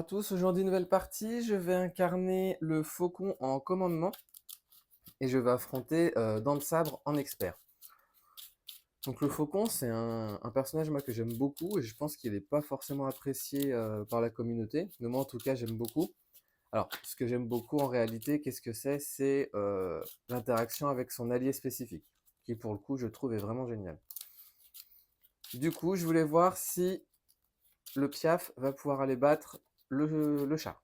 tous, aujourd'hui nouvelle partie, je vais incarner le faucon en commandement et je vais affronter Dents de Sabre en expert. Donc le faucon c'est un personnage moi, que j'aime beaucoup et je pense qu'il n'est pas forcément apprécié par la communauté, mais moi en tout cas j'aime beaucoup. Alors ce que j'aime beaucoup en réalité, qu'est-ce que c'est? C'est l'interaction avec son allié spécifique, qui pour le coup je trouve est vraiment génial. Du coup je voulais voir si le Piaf va pouvoir aller battre le chat.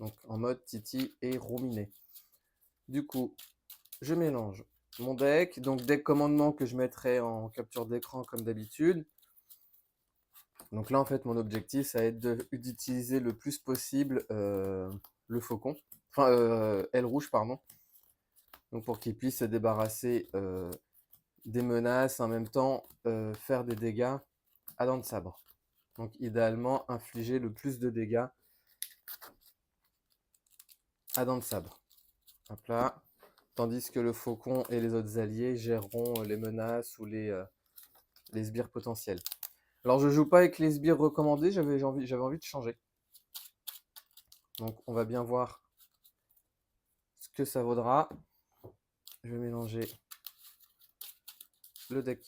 Donc en mode Titi et Rominé. Du coup, je mélange mon deck, donc deck commandement que je mettrai en capture d'écran comme d'habitude. Donc là, en fait, mon objectif, ça va être d'utiliser le plus possible le faucon, enfin aile rouge, pardon. Donc pour qu'il puisse se débarrasser des menaces, en même temps faire des dégâts à dents de sabre. Donc idéalement, infliger le plus de dégâts à dents de sabre. Hop là. Tandis que le faucon et les autres alliés géreront les menaces ou les sbires potentiels. Alors je joue pas avec les sbires recommandés, j'avais envie de changer. Donc on va bien voir ce que ça vaudra. Je vais mélanger le deck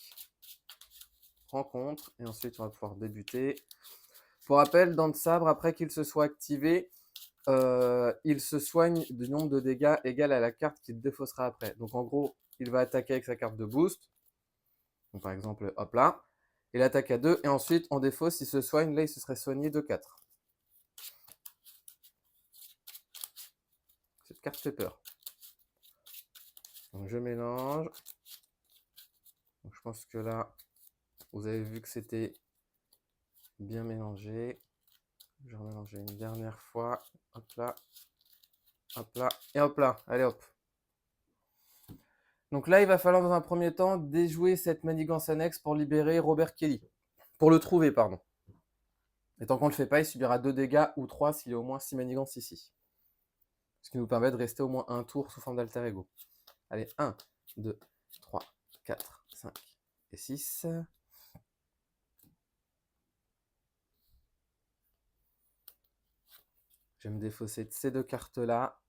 rencontre et ensuite on va pouvoir débuter. Pour rappel, Dents de Sabre, après qu'il se soit activé, il se soigne du nombre de dégâts égal à la carte qu'il défaussera après. Donc en gros, il va attaquer avec sa carte de boost. Donc par exemple, hop là. Il attaque à 2 et ensuite en défausse, il se soigne. Là, il se serait soigné de 4. Cette carte fait peur. Donc je mélange. Donc, je pense que là, vous avez vu que c'était bien mélangé. Je vais remélanger une dernière fois. Hop là. Hop là. Et hop là. Allez hop. Donc là, il va falloir dans un premier temps déjouer cette manigance annexe pour libérer Robert Kelly. Pour le trouver, pardon. Et tant qu'on ne le fait pas, il subira 2 dégâts ou 3 s'il y a au moins 6 manigances ici. Ce qui nous permet de rester au moins un tour sous forme d'alter ego. Allez, 1, 2, 3, 4, 5 et 6. Je vais me défausser de ces deux cartes-là.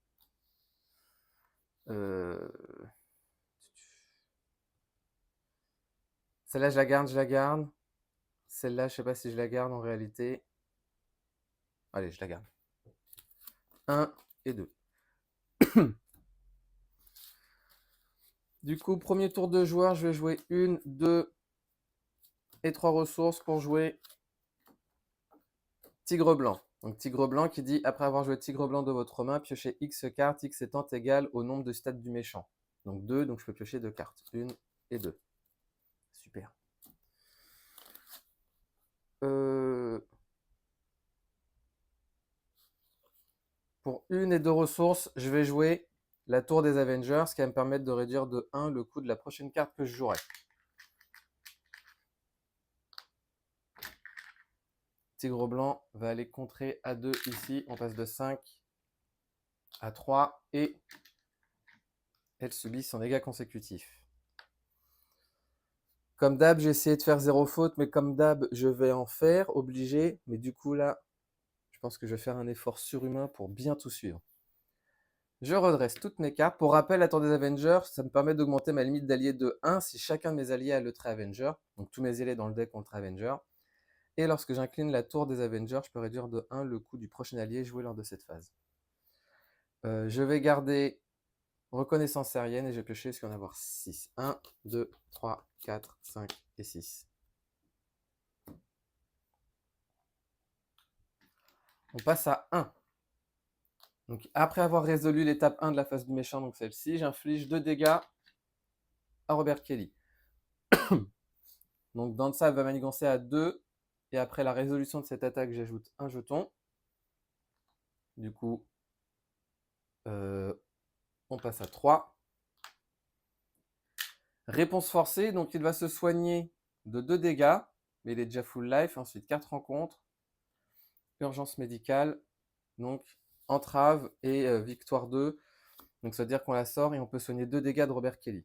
Celle-là, je la garde, je la garde. Celle-là, je ne sais pas si je la garde en réalité. Allez, je la garde. 1 et 2. Du coup, premier tour de joueur, je vais jouer 1, 2 et 3 ressources pour jouer Tigre Blanc. Donc Tigre Blanc qui dit, après avoir joué Tigre Blanc de votre main, piochez X cartes, X étant égal au nombre de stats du méchant. Donc 2, donc je peux piocher 2 cartes. 1 et 2. Super. Pour 1 et 2 ressources, je vais jouer la tour des Avengers, qui va me permettre de réduire de 1 le coût de la prochaine carte que je jouerai. Tigre Blanc va aller contrer à 2 ici. On passe de 5 à 3 et elle subit son dégât consécutif. Comme d'hab, j'ai essayé de faire 0 faute, mais comme d'hab, je vais en faire, obligé. Mais du coup, là, je pense que je vais faire un effort surhumain pour bien tout suivre. Je redresse toutes mes cartes. Pour rappel, la tour des Avengers, ça me permet d'augmenter ma limite d'alliés de 1 si chacun de mes alliés a le trait Avenger. Donc tous mes alliés dans le deck ont le trait Avenger. Et lorsque j'incline la tour des Avengers, je peux réduire de 1 le coût du prochain allié joué lors de cette phase. Je vais garder reconnaissance aérienne et je vais piocher jusqu'à en avoir 6. 1, 2, 3, 4, 5 et 6. On passe à 1. Donc après avoir résolu l'étape 1 de la phase du méchant, donc celle-ci, j'inflige 2 dégâts à Robert Kelly. Donc dans ça, elle va manigancer à 2. Et après la résolution de cette attaque, j'ajoute un jeton. Du coup, on passe à 3. Réponse forcée, donc il va se soigner de 2 dégâts, mais il est déjà full life. Ensuite, 4 rencontres. Urgence médicale, donc entrave et victoire 2. Donc ça veut dire qu'on la sort et on peut soigner 2 dégâts de Robert Kelly.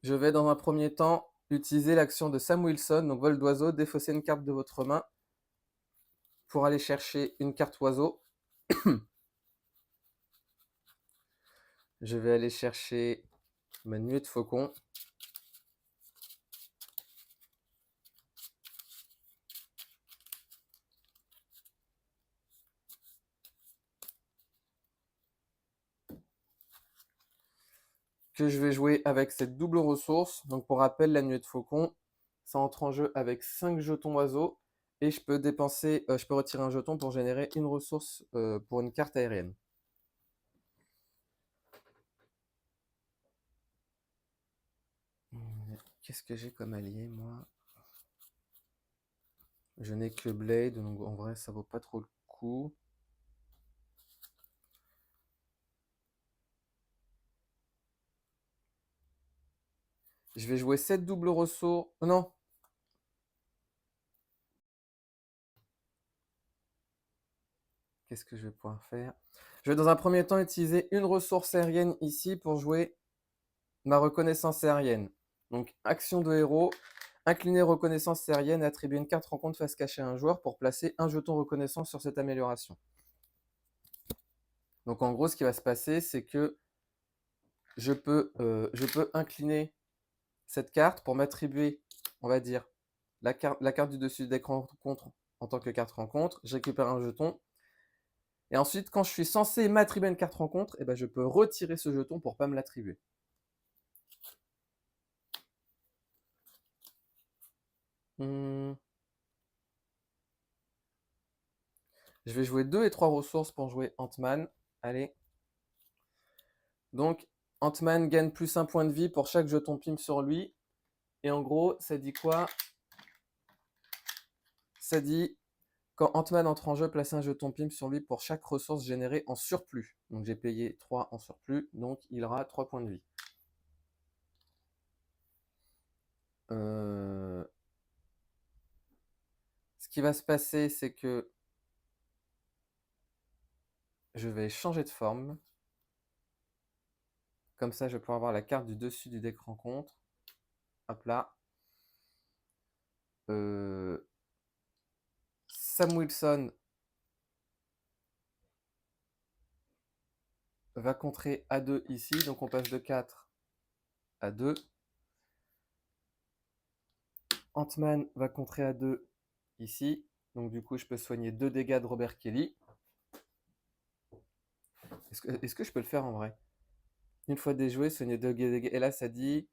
Je vais dans un premier temps utilisez l'action de Sam Wilson, donc vol d'oiseau, défaussez une carte de votre main pour aller chercher une carte oiseau. Je vais aller chercher ma nuée de faucon. Que je vais jouer avec cette double ressource. Donc pour rappel, la nuée de faucon, ça entre en jeu avec 5 jetons oiseaux et je peux retirer un jeton pour générer une ressource pour une carte aérienne. Qu'est-ce que j'ai comme allié, moi? Je n'ai que Blade, donc en vrai, ça vaut pas trop le coup. Je vais jouer cette double ressource. Oh non. Qu'est-ce que je vais pouvoir faire? Je vais dans un premier temps utiliser une ressource aérienne ici pour jouer ma reconnaissance aérienne. Donc, action de héros, incliner reconnaissance aérienne et attribuer une carte rencontre face cachée à un joueur pour placer un jeton reconnaissance sur cette amélioration. Donc, en gros, ce qui va se passer, c'est que je peux incliner cette carte pour m'attribuer, on va dire, la carte du dessus d'écran rencontre en tant que carte rencontre. Je récupère un jeton. Et ensuite, quand je suis censé m'attribuer une carte rencontre, eh ben, je peux retirer ce jeton pour ne pas me l'attribuer. Je vais jouer 2 et 3 ressources pour jouer Ant-Man. Allez. Donc, Ant-Man gagne plus 1 point de vie pour chaque jeton PIM sur lui. Et en gros, ça dit quoi? Ça dit, quand Ant-Man entre en jeu, placez un jeton PIM sur lui pour chaque ressource générée en surplus. Donc, j'ai payé 3 en surplus, donc il aura 3 points de vie. Ce qui va se passer, c'est que je vais changer de forme. Comme ça, je vais pouvoir avoir la carte du dessus du deck rencontre. Hop là. Sam Wilson va contrer A2 ici. Donc on passe de 4 à 2. Ant-Man va contrer A2 ici. Donc du coup, je peux soigner 2 dégâts de Robert Kelly. Est-ce que je peux le faire en vrai? Une fois déjoué, soigner 2 dégâts. Et là, ça dit,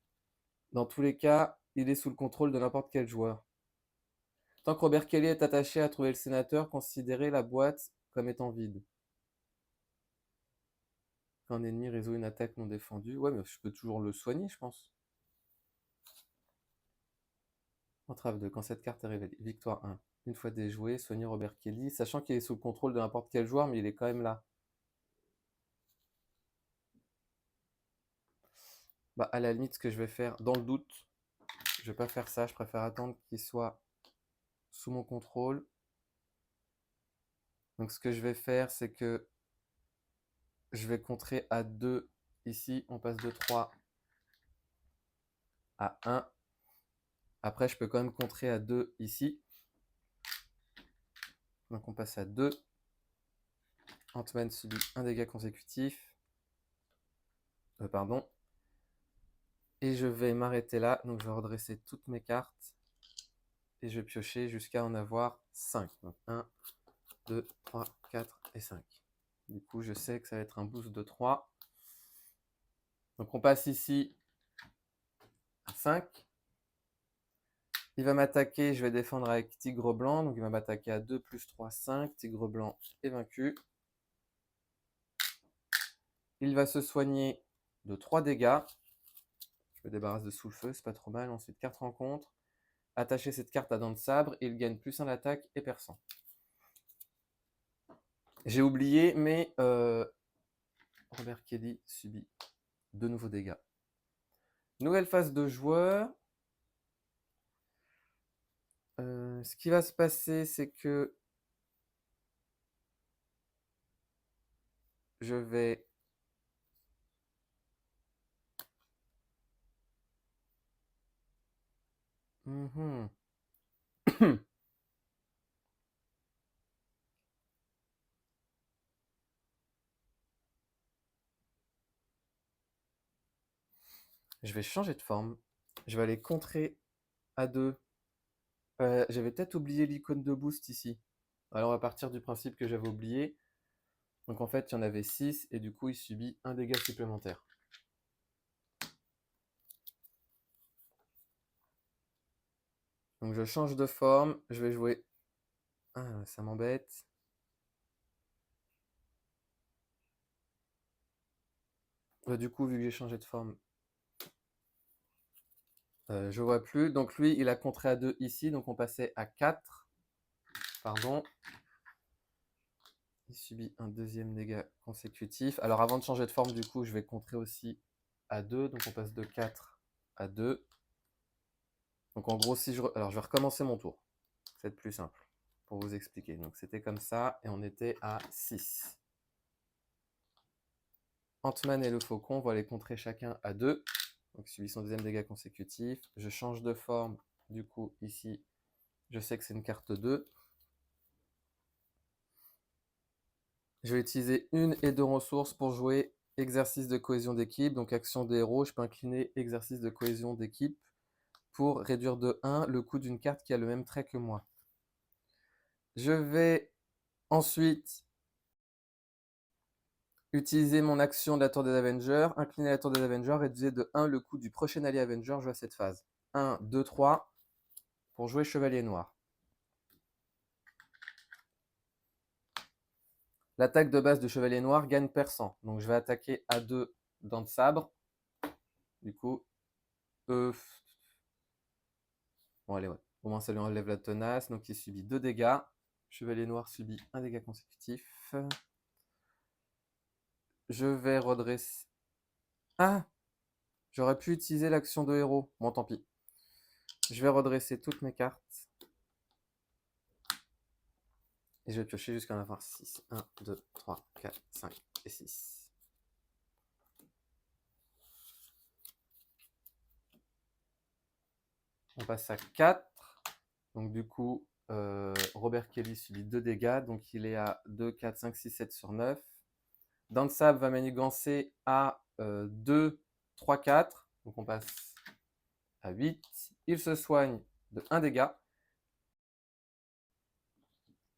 dans tous les cas, il est sous le contrôle de n'importe quel joueur. Tant que Robert Kelly est attaché à trouver le sénateur, considérez la boîte comme étant vide. Quand un ennemi résout une attaque non défendue, ouais, mais je peux toujours le soigner, je pense. Entrave 2, quand cette carte est révélée. Victoire 1. Une fois déjoué, soigner Robert Kelly, sachant qu'il est sous le contrôle de n'importe quel joueur, mais il est quand même là. Bah, à la limite, ce que je vais faire, dans le doute, je vais pas faire ça, je préfère attendre qu'il soit sous mon contrôle. Donc ce que je vais faire, c'est que je vais contrer à 2 ici, on passe de 3 à 1. Après, je peux quand même contrer à 2 ici. Donc on passe à 2. Ant-Man subit un dégât consécutif. Pardon. Et je vais m'arrêter là. Donc je vais redresser toutes mes cartes. Et je vais piocher jusqu'à en avoir 5. Donc 1, 2, 3, 4 et 5. Du coup, je sais que ça va être un boost de 3. Donc on passe ici à 5. Il va m'attaquer, je vais défendre avec Tigre Blanc. Donc il va m'attaquer à 2 plus 3, 5. Tigre Blanc est vaincu. Il va se soigner de 3 dégâts. Je me débarrasse de sous le feu, c'est pas trop mal. Ensuite, 4 rencontres. Attacher cette carte à dents de sabre. Et il gagne plus 1 d'attaque et perçant. J'ai oublié, mais Robert Kelly subit de nouveaux dégâts. Nouvelle phase de joueur. Ce qui va se passer, c'est que je vais Mhm. Je vais changer de forme. Je vais aller contrer à 2. J'avais peut-être oublié l'icône de boost ici. Alors on va partir du principe que j'avais oublié. Donc en fait, il y en avait 6 et du coup, il subit un dégât supplémentaire. Donc je change de forme. Je vais jouer. Ah, ça m'embête. Du coup, vu que j'ai changé de forme, je vois plus. Donc lui, il a contré à 2 ici. Donc on passait à 4. Pardon. Il subit un deuxième dégât consécutif. Alors avant de changer de forme, du coup, je vais contrer aussi à 2. Donc on passe de 4 à 2. Donc en gros, si je... Alors je vais recommencer mon tour. C'est plus simple pour vous expliquer. Donc c'était comme ça et on était à 6. Ant-Man et le faucon vont aller contrer chacun à 2. Donc subit son deuxième dégât consécutif. Je change de forme. Du coup, ici, je sais que c'est une carte 2. Je vais utiliser une et deux ressources pour jouer exercice de cohésion d'équipe. Donc action des héros, je peux incliner exercice de cohésion d'équipe pour réduire de 1 le coût d'une carte qui a le même trait que moi. Je vais ensuite utiliser mon action de la tour des Avengers, incliner la tour des Avengers, réduire de 1 le coût du prochain allié Avenger joué à cette phase. 1, 2, 3 pour jouer Chevalier Noir. L'attaque de base de Chevalier Noir gagne perçant. Donc je vais attaquer à 2 dents de sabre. Du coup, bon allez, ouais. Au moins ça lui enlève la tenace. Donc il subit 2 dégâts. Chevalier Noir subit un dégât consécutif. Je vais redresser... Ah! J'aurais pu utiliser l'action de héros. Bon, tant pis. Je vais redresser toutes mes cartes. Et je vais piocher jusqu'à en avoir 6. 1, 2, 3, 4, 5 et 6. On passe à 4. Donc du coup, Robert Kelly subit 2 dégâts. Donc il est à 2, 4, 5, 6, 7 sur 9. Dansab va manigancer à 2, 3, 4. Donc on passe à 8. Il se soigne de 1 dégât.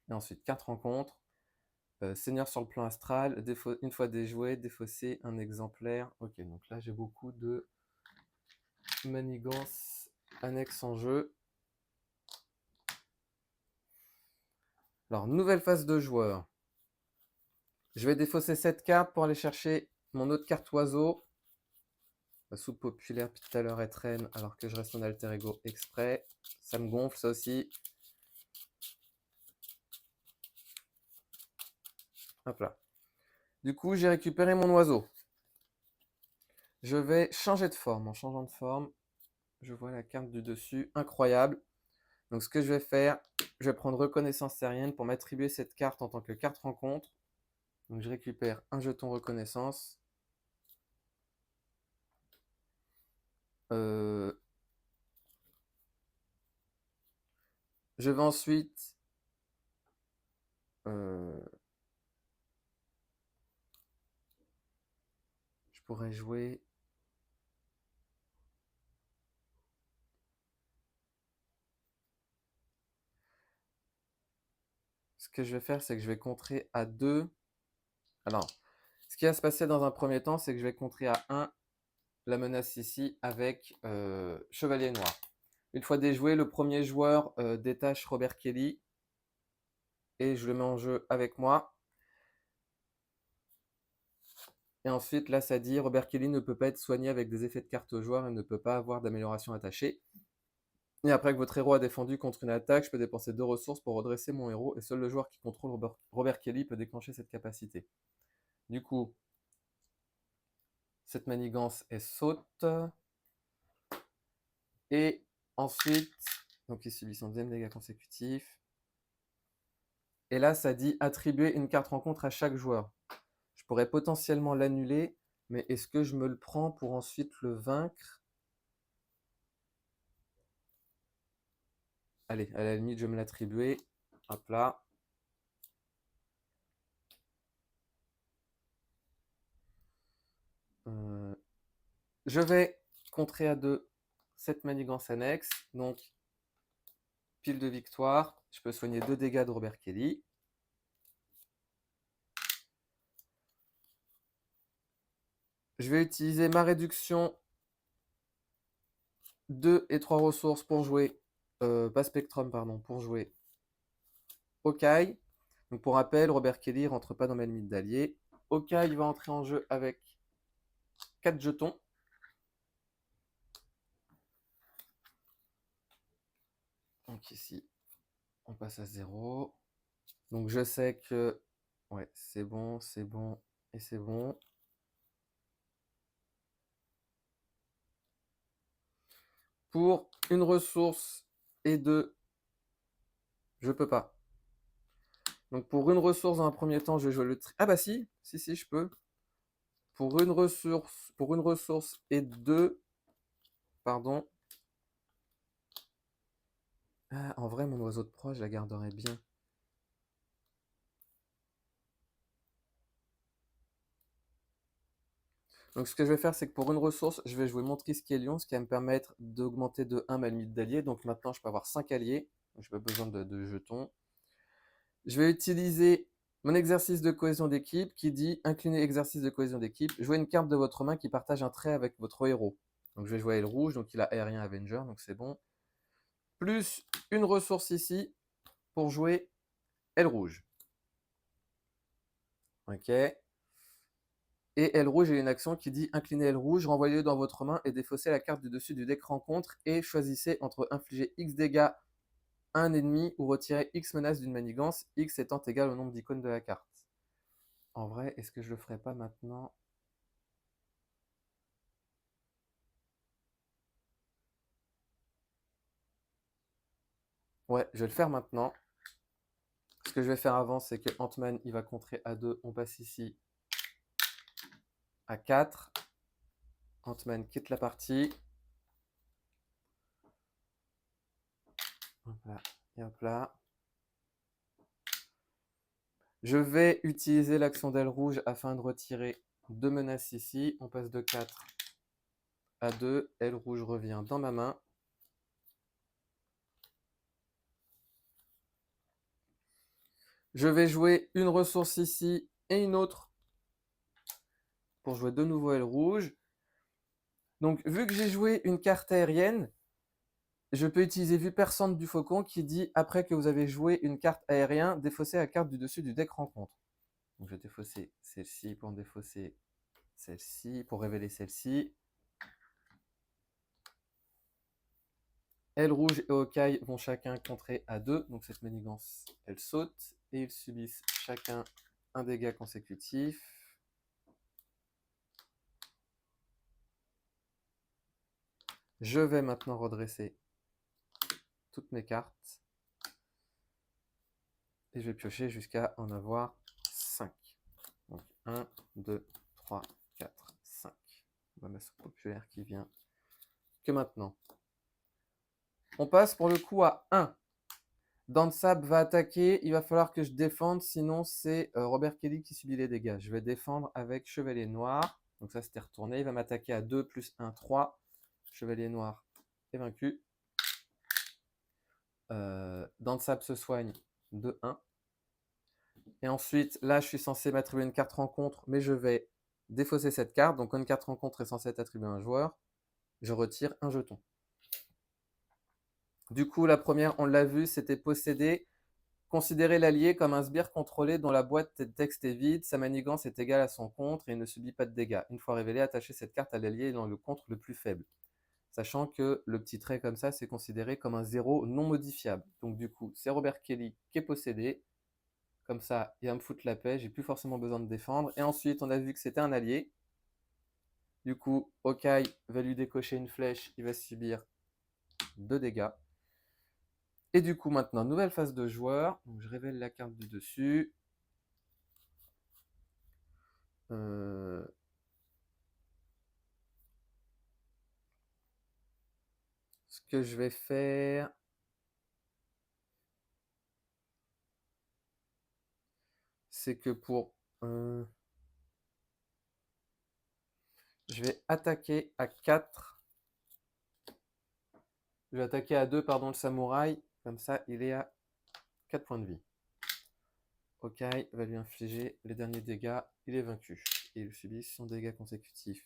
Et ensuite, 4 rencontres. Seigneur sur le plan astral, une fois déjoué, défausser un exemplaire. Ok, donc là j'ai beaucoup de manigances annexes en jeu. Alors, nouvelle phase de joueur. Je vais défausser cette carte pour aller chercher mon autre carte oiseau. La soupe populaire, puis tout à l'heure être reine, alors que je reste en alter ego exprès. Ça me gonfle, ça aussi. Hop là. Du coup, j'ai récupéré mon oiseau. Je vais changer de forme. En changeant de forme, je vois la carte du dessus. Incroyable. Donc, ce que je vais faire, je vais prendre reconnaissance terrienne pour m'attribuer cette carte en tant que carte rencontre. Donc, je récupère un jeton reconnaissance. Je vais ensuite je pourrais jouer. Ce que je vais faire, c'est que je vais contrer à 2. Alors, ce qui va se passer dans un premier temps, c'est que je vais contrer à 1 la menace ici avec Chevalier Noir. Une fois déjoué, le premier joueur détache Robert Kelly et je le mets en jeu avec moi. Et ensuite, là, ça dit Robert Kelly ne peut pas être soigné avec des effets de carte au joueur et ne peut pas avoir d'amélioration attachée. Et après que votre héros a défendu contre une attaque, je peux dépenser 2 ressources pour redresser mon héros et seul le joueur qui contrôle Robert Kelly peut déclencher cette capacité. Du coup, cette manigance est saute. Et ensuite, donc il subit son deuxième dégât consécutif. Et là, ça dit attribuer une carte rencontre à chaque joueur. Je pourrais potentiellement l'annuler, mais est-ce que je me le prends pour ensuite le vaincre? Allez, à la limite, je vais me l'attribuer. Hop là. Je vais contrer à 2 cette manigance annexe. Donc, pile de victoire. Je peux soigner 2 dégâts de Robert Kelly. Je vais utiliser ma réduction 2 et 3 ressources pour jouer, pas Spectrum, pardon, pour jouer Hawkeye. Donc pour rappel, Robert Kelly rentre pas dans ma limite d'alliés. Hawkeye va entrer en jeu avec 4 jetons. Donc ici, on passe à 0. Donc je sais que ouais, c'est bon et c'est bon. Pour une ressource et 2, je peux pas. Donc pour une ressource dans un premier temps, je vais jouer le ah bah si, je peux. Pour une ressource et 2, pardon. Ah, en vrai, mon oiseau de proie, je la garderais bien. Donc ce que je vais faire, c'est que pour une ressource, je vais jouer Montrisque et Lion, ce qui va me permettre d'augmenter de 1 ma limite d'alliés. Donc maintenant, je peux avoir 5 alliés. Je n'ai pas besoin de jetons. Je vais utiliser mon exercice de cohésion d'équipe qui dit incliner exercice de cohésion d'équipe. Jouez une carte de votre main qui partage un trait avec votre héros. Donc je vais jouer le rouge, donc il a aérien Avenger, donc c'est bon. Plus une ressource ici pour jouer L rouge. Ok. Et L rouge, j'ai une action qui dit incliner L rouge, renvoyez-le dans votre main et défaussez la carte du dessus du deck rencontre et choisissez entre infliger X dégâts à un ennemi ou retirer X menaces d'une manigance, X étant égal au nombre d'icônes de la carte. En vrai, est-ce que je le ferai pas maintenant? Ouais, je vais le faire maintenant. Ce que je vais faire avant, c'est que Ant-Man, il va contrer à 2. On passe ici à 4. Ant-Man quitte la partie. Hop là, et hop là. Je vais utiliser l'action d'aile rouge afin de retirer 2 menaces ici. On passe de 4 à 2. Aile rouge revient dans ma main. Je vais jouer une ressource ici et une autre pour jouer de nouveau aile rouge. Donc, vu que j'ai joué une carte aérienne, je peux utiliser vue perçante du faucon qui dit après que vous avez joué une carte aérienne, défaussez la carte du dessus du deck rencontre. Donc, je vais défausser celle-ci pour défausser celle-ci, pour révéler celle-ci. Aile rouge et Hawkeye vont chacun contrer à 2. Donc, cette manigance, elle saute. Et ils subissent chacun un dégât consécutif. Je vais maintenant redresser toutes mes cartes. Et je vais piocher jusqu'à en avoir 5. Donc 1, 2, 3, 4, 5. Ma soupe populaire qui vient que maintenant. On passe pour le coup à 1. Dansab va attaquer, il va falloir que je défende, sinon c'est Robert Kelly qui subit les dégâts. Je vais défendre avec Chevalier Noir. Donc ça c'était retourné, il va m'attaquer à 2 plus 1, 3. Chevalier Noir est vaincu. Dansab se soigne de 1. Et ensuite, là, je suis censé m'attribuer une carte rencontre, mais je vais défausser cette carte. Donc, quand une carte rencontre est censée être attribuée à un joueur, je retire un jeton. Du coup, la première, on l'a vu, c'était posséder. Considérer l'allié comme un sbire contrôlé dont la boîte de texte est vide, sa manigance est égale à son contre et il ne subit pas de dégâts. Une fois révélé, attachez cette carte à l'allié dans le contre le plus faible. Sachant que le petit trait comme ça, c'est considéré comme un 0 non modifiable. Donc du coup, c'est Robert Kelly qui est possédé. Comme ça, il va me foutre la paix, j'ai plus forcément besoin de défendre. Et ensuite, on a vu que c'était un allié. Du coup, Hawkeye va lui décocher une flèche, il va subir 2 dégâts. Et du coup, maintenant, nouvelle phase de joueur. Donc, je révèle la carte du dessus. Ce que je vais faire, c'est que je vais attaquer à 4. Je vais attaquer à 2, pardon, le samouraï. Comme ça, il est à 4 points de vie. Ok, va lui infliger les derniers dégâts. Il est vaincu. Et il subit son dégât consécutif.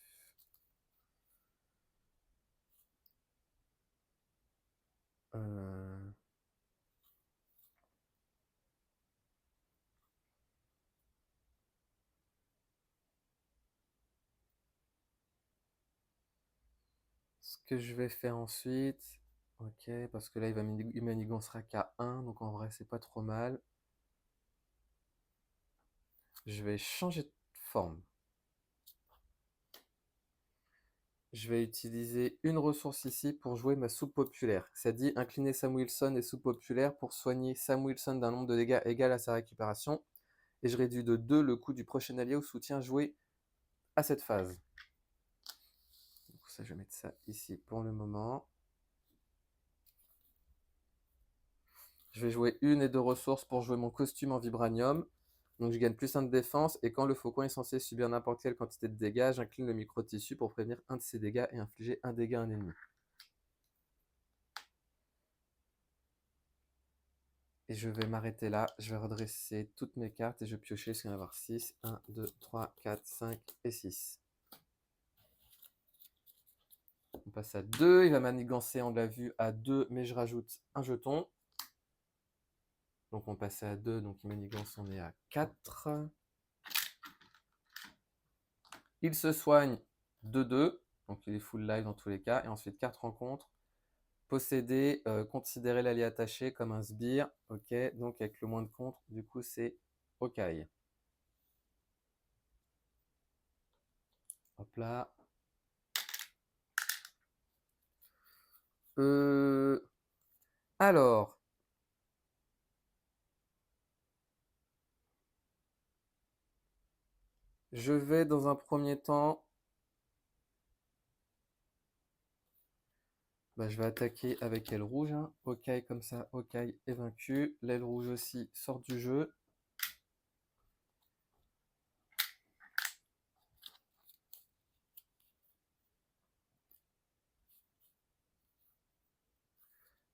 Ce que je vais faire ensuite, ok, parce que là il manigancera qu'à 1, donc en vrai c'est pas trop mal. Je vais changer de forme. Je vais utiliser une ressource ici pour jouer ma soupe populaire. Ça dit incliner Sam Wilson et soupe populaire pour soigner Sam Wilson d'un nombre de dégâts égal à sa récupération. Et je réduis de 2 le coût du prochain allié au soutien joué à cette phase. Donc ça, je vais mettre ça ici pour le moment. Je vais jouer 1 et 2 ressources pour jouer mon costume en vibranium. Donc je gagne plus 1 de défense. Et quand le faucon est censé subir n'importe quelle quantité de dégâts, j'incline le micro-tissu pour prévenir un de ses dégâts et infliger un dégât à un ennemi. Et je vais m'arrêter là. Je vais redresser toutes mes cartes et je vais piocher. Parce qu'il va y en avoir 6. 1, 2, 3, 4, 5 et 6. On passe à 2. Il va manigancer, on l'a vu, à 2. Mais je rajoute un jeton. Donc on passe à 2. Donc il manigance, on est à 4. Il se soigne de 2. Donc il est full live dans tous les cas. Et ensuite 4 rencontres. Posséder, considérer l'allié attaché comme un sbire. Ok, donc avec le moins de contre, du coup c'est Okai. Hop là. Alors, je vais dans un premier temps, je vais attaquer avec aile rouge. Hein. Okai comme ça, Okai est vaincu. L'aile rouge aussi sort du jeu.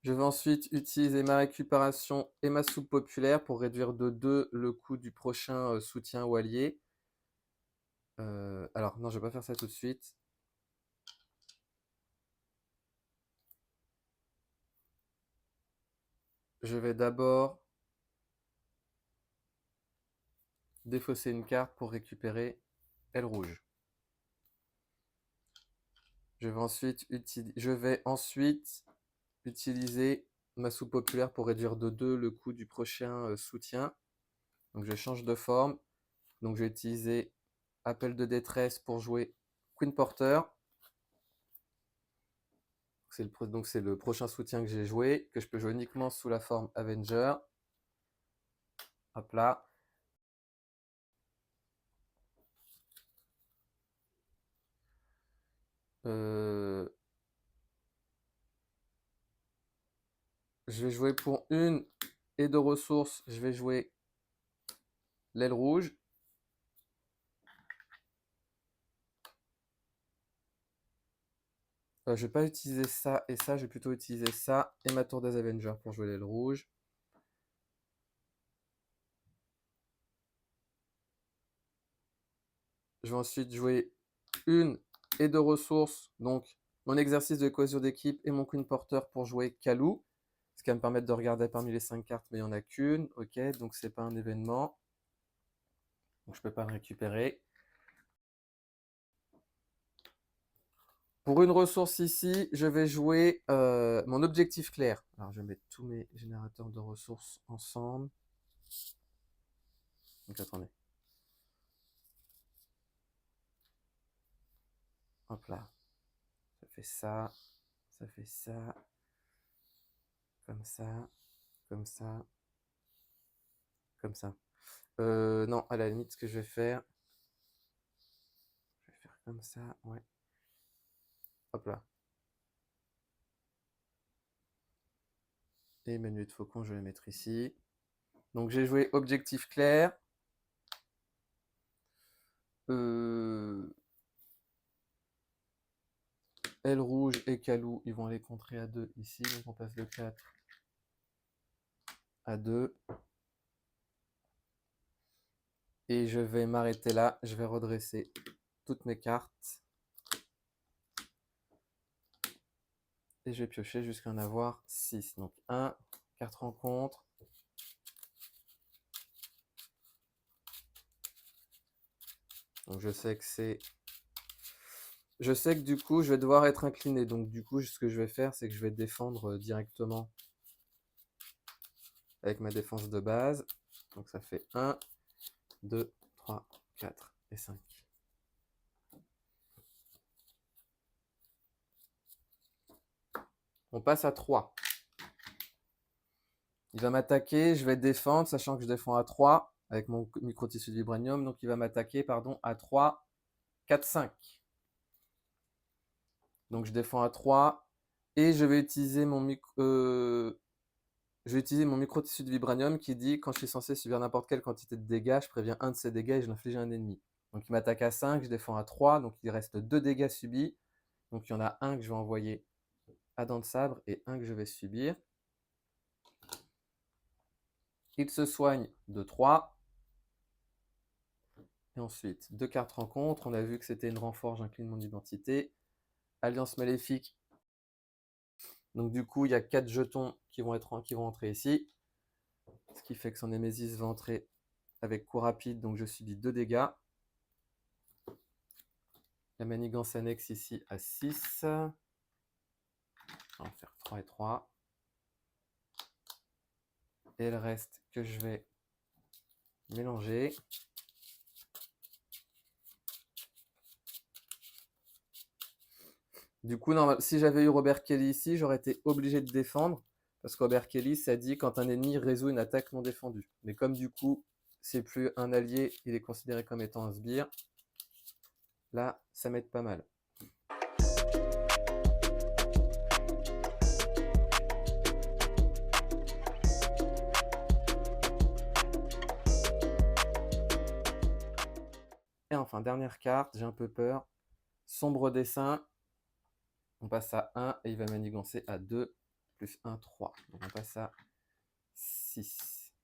Je vais ensuite utiliser ma récupération et ma soupe populaire pour réduire de 2 le coût du prochain soutien ou allié. Alors, non, je ne vais pas faire ça tout de suite. Je vais d'abord défausser une carte pour récupérer aile rouge. Je vais ensuite utiliser ma soupe populaire pour réduire de 2 le coût du prochain soutien. Donc je change de forme. Donc je vais utiliser appel de détresse pour jouer Queen Porter. Donc c'est le prochain soutien que j'ai joué, que je peux jouer uniquement sous la forme Avenger. Hop là. Je vais jouer pour 1 et 2 ressources. Je vais jouer l'aile rouge. Je ne vais pas utiliser ça et ça. Je vais plutôt utiliser ça et ma tour des Avengers pour jouer l'aile rouge. Je vais ensuite jouer 1 et 2 ressources. Donc mon exercice de cohésion d'équipe et mon Queen Porter pour jouer Kalou. Ce qui va me permettre de regarder parmi les 5 cartes, mais il n'y en a qu'une. Ok, donc c'est pas un événement. Donc je ne peux pas le récupérer. Pour une ressource ici, je vais jouer mon objectif clair. Alors je vais mettre tous mes générateurs de ressources ensemble. Donc attendez. Hop là. Ça fait ça. Ça fait ça. Comme ça. Comme ça. Comme ça. Non, à la limite, ce que je vais faire comme ça, ouais. Hop là. Et mes nuées de faucon, je vais les mettre ici. Donc j'ai joué objectif clair. Aile rouge et Calou, ils vont aller contrer à 2 ici. Donc on passe de 4 à 2. Et je vais m'arrêter là. Je vais redresser toutes mes cartes. Et je vais piocher jusqu'à en avoir 6. Donc 1, carte rencontre. Donc je sais que c'est... Je sais que du coup, je vais devoir être incliné. Donc du coup, ce que je vais faire, c'est que je vais défendre directement avec ma défense de base. Donc ça fait 1, 2, 3, 4 et 5. On passe à 3. Il va m'attaquer, je vais défendre, sachant que je défends à 3 avec mon micro-tissu de vibranium. Donc il va m'attaquer, pardon, à 3, 4, 5. Donc je défends à 3 et je vais utiliser mon micro-tissu de vibranium qui dit quand je suis censé subir n'importe quelle quantité de dégâts, je préviens un de ces dégâts et je l'inflige à un ennemi. Donc il m'attaque à 5, je défends à 3, donc il reste 2 dégâts subis. Donc il y en a un que je vais envoyer à dents de sabre et un que je vais subir. Il se soigne de 3. Et ensuite, 2 cartes rencontre. On a vu que c'était une renfort, j'incline mon identité. Alliance maléfique. Donc du coup, il y a 4 jetons qui vont entrer ici. Ce qui fait que son Némésis va entrer avec coup rapide, donc je subis 2 dégâts. La manigance annexe ici à 6. On va faire 3 et 3. Et le reste que je vais mélanger. Du coup, si j'avais eu Robert Kelly ici, j'aurais été obligé de défendre. Parce que Robert Kelly, ça dit quand un ennemi résout une attaque non défendue. Mais comme du coup, c'est plus un allié, il est considéré comme étant un sbire. Là, ça m'aide pas mal. Et enfin, dernière carte, j'ai un peu peur. Sombre dessin. On passe à 1 et il va manigancer à 2, plus 1, 3. Donc on passe à 6.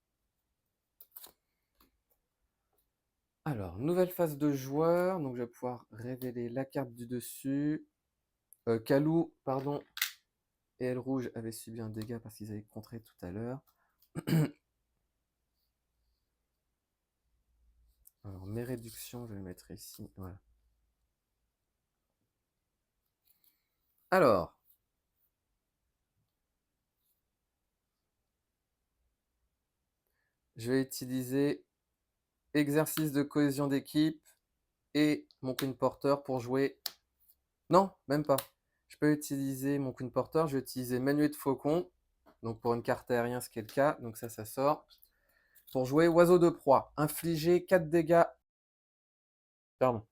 Alors, nouvelle phase de joueur. Donc je vais pouvoir révéler la carte du dessus. Calou, pardon, et Aile Rouge avaient subi un dégât parce qu'ils avaient contré tout à l'heure. Alors, mes réductions, je vais les mettre ici. Voilà. Alors, je vais utiliser exercice de cohésion d'équipe et mon Queen Porter pour jouer. Non, même pas. Je peux utiliser mon Queen Porter. Je vais utiliser Manuel de Faucon. Donc, pour une carte aérienne, ce qui est le cas. Donc, ça sort. Pour jouer Oiseau de proie. Infliger 4 dégâts. Pardon.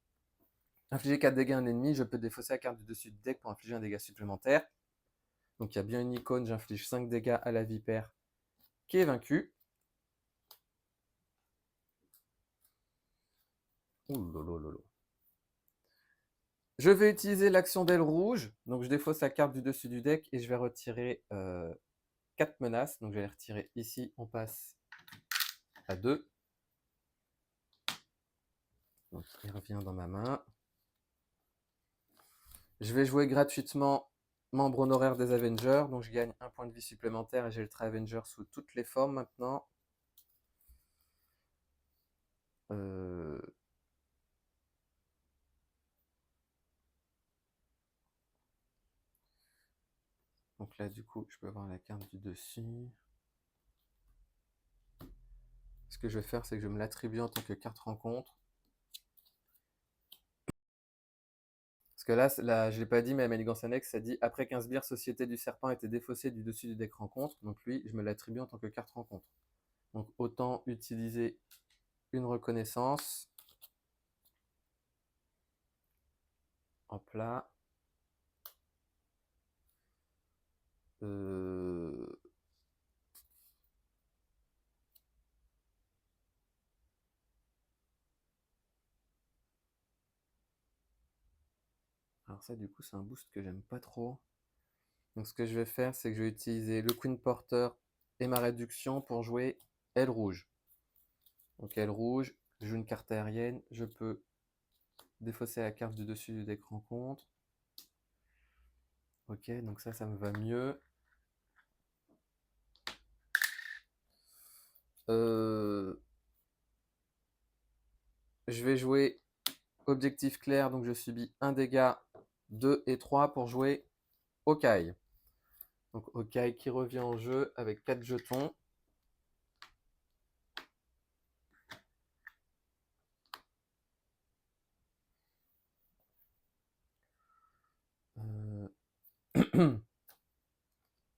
Infliger 4 dégâts à un ennemi. Je peux défausser la carte du dessus du deck pour infliger un dégât supplémentaire. Donc, il y a bien une icône. J'inflige 5 dégâts à la vipère qui est vaincue. Ouh. Je vais utiliser l'action d'aile rouge. Donc, je défausse la carte du dessus du deck et je vais retirer 4 menaces. Donc, je vais les retirer ici. On passe à 2. Donc, il revient dans ma main. Je vais jouer gratuitement membre honoraire des Avengers. Donc, je gagne un point de vie supplémentaire et j'ai le trait Avenger sous toutes les formes maintenant. Donc là, du coup, je peux avoir la carte du dessus. Ce que je vais faire, c'est que je vais me l'attribuer en tant que carte rencontre. Parce que là je ne l'ai pas dit, mais la manigance annexe, ça dit après qu'un sbire Société du Serpent a été défaussé du dessus du deck rencontre. Donc lui, je me l'attribue en tant que carte rencontre. Donc autant utiliser une reconnaissance. Hop là. Alors ça, du coup, c'est un boost que j'aime pas trop. Donc ce que je vais faire, c'est que je vais utiliser le Queen Porter et ma réduction pour jouer aile rouge. Donc aile rouge, je joue une carte aérienne, je peux défausser la carte du dessus du deck rencontre. Ok, donc ça me va mieux. Je vais jouer objectif clair, donc je subis un dégât, 2 et 3 pour jouer Okai. Donc Okai qui revient en jeu avec 4 jetons.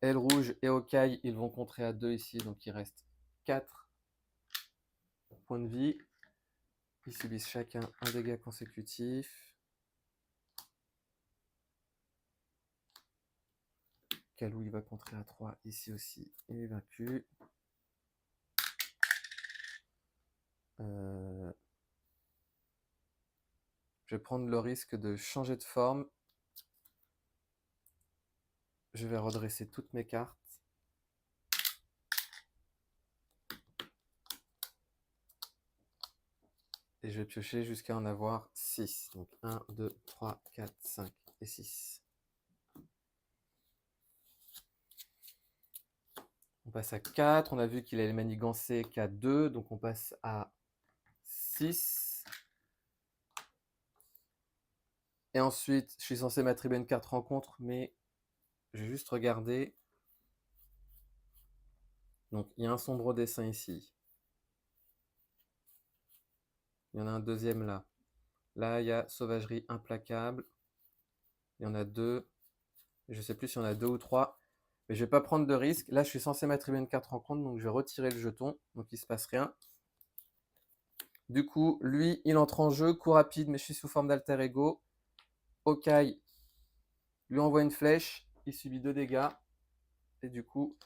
Aile rouge et Okai, ils vont contrer à 2 ici, donc il reste 4 points de vie. Ils subissent chacun un dégât consécutif. Kalou, il va contrer à 3 ici aussi. Il est vaincu. Je vais prendre le risque de changer de forme. Je vais redresser toutes mes cartes. Et je vais piocher jusqu'à en avoir 6. Donc 1, 2, 3, 4, 5 et 6. On passe à 4. On a vu qu'il allait manigancer qu'à 2. Donc on passe à 6. Et ensuite, je suis censé m'attribuer une carte rencontre, mais je vais juste regarder. Donc il y a un sombre dessin ici. Il y en a un deuxième là. Là, il y a sauvagerie implacable. Il y en a 2. Je ne sais plus s'il y en a 2 ou 3. Mais je ne vais pas prendre de risque. Là, je suis censé m'attribuer une carte rencontre, donc je vais retirer le jeton. Donc il ne se passe rien. Du coup, lui, il entre en jeu, coup rapide, mais je suis sous forme d'alter ego. Okai lui envoie une flèche, il subit 2 dégâts. Et du coup,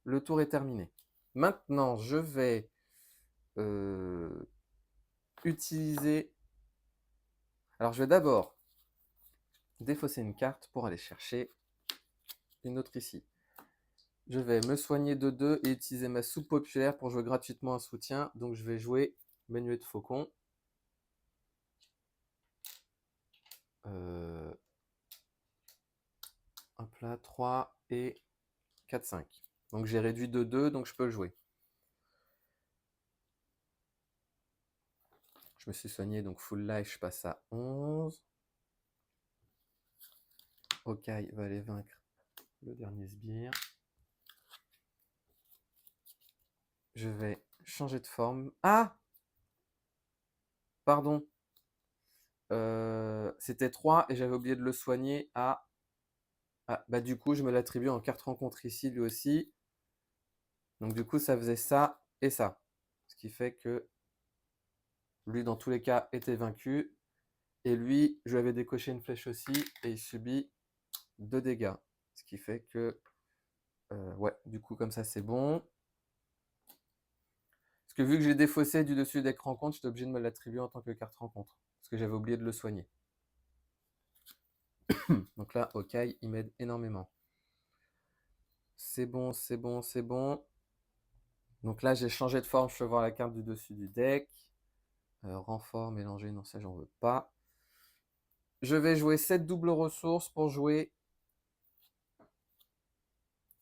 le tour est terminé. Maintenant, je vais utiliser... Alors, je vais d'abord défausser une carte pour aller chercher une autre ici. Je vais me soigner de 2 et utiliser ma soupe populaire pour jouer gratuitement un soutien. Donc, je vais jouer Menuet de Faucon. Hop là, 3 et 4, 5. Donc, j'ai réduit de 2, donc je peux le jouer. Je me suis soigné, donc full life, je passe à 11. Okai va aller vaincre le dernier sbire. Je vais changer de forme. Ah! Pardon. C'était 3 et j'avais oublié de le soigner à... Ah, bah du coup, je me l'attribue en carte rencontre ici, lui aussi. Donc du coup, ça faisait ça et ça. Ce qui fait que lui, dans tous les cas, était vaincu. Et lui, je lui avais décoché une flèche aussi et il subit 2 dégâts. Ce qui fait que... ouais, du coup, comme ça, c'est bon. Parce que vu que j'ai défaussé du dessus deck rencontre, j'étais obligé de me l'attribuer en tant que carte rencontre. Parce que j'avais oublié de le soigner. Donc là, Okai, il m'aide énormément. C'est bon, c'est bon, c'est bon. Donc là, j'ai changé de forme. Je peux voir la carte du dessus du deck. Renfort, mélanger, non, ça, j'en veux pas. Je vais jouer 7 doubles ressources pour jouer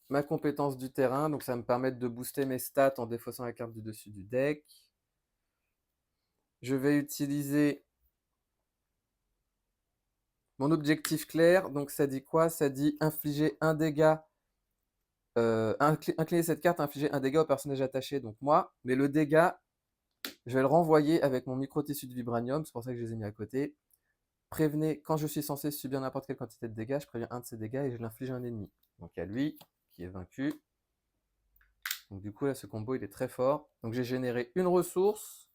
ma compétence du terrain. Donc ça va me permettre de booster mes stats en défaussant la carte du dessus du deck. Je vais utiliser mon objectif clair. Donc ça dit quoi? Ça dit infliger un dégât. Incliner cette carte, infliger un dégât au personnage attaché, donc moi. Mais le dégât, je vais le renvoyer avec mon micro-tissu de vibranium. C'est pour ça que je les ai mis à côté. Prévenez, quand je suis censé subir n'importe quelle quantité de dégâts, je préviens un de ces dégâts et je l'inflige à un ennemi. Donc il y a lui qui est vaincu. Donc du coup là ce combo il est très fort. Donc j'ai généré une ressource.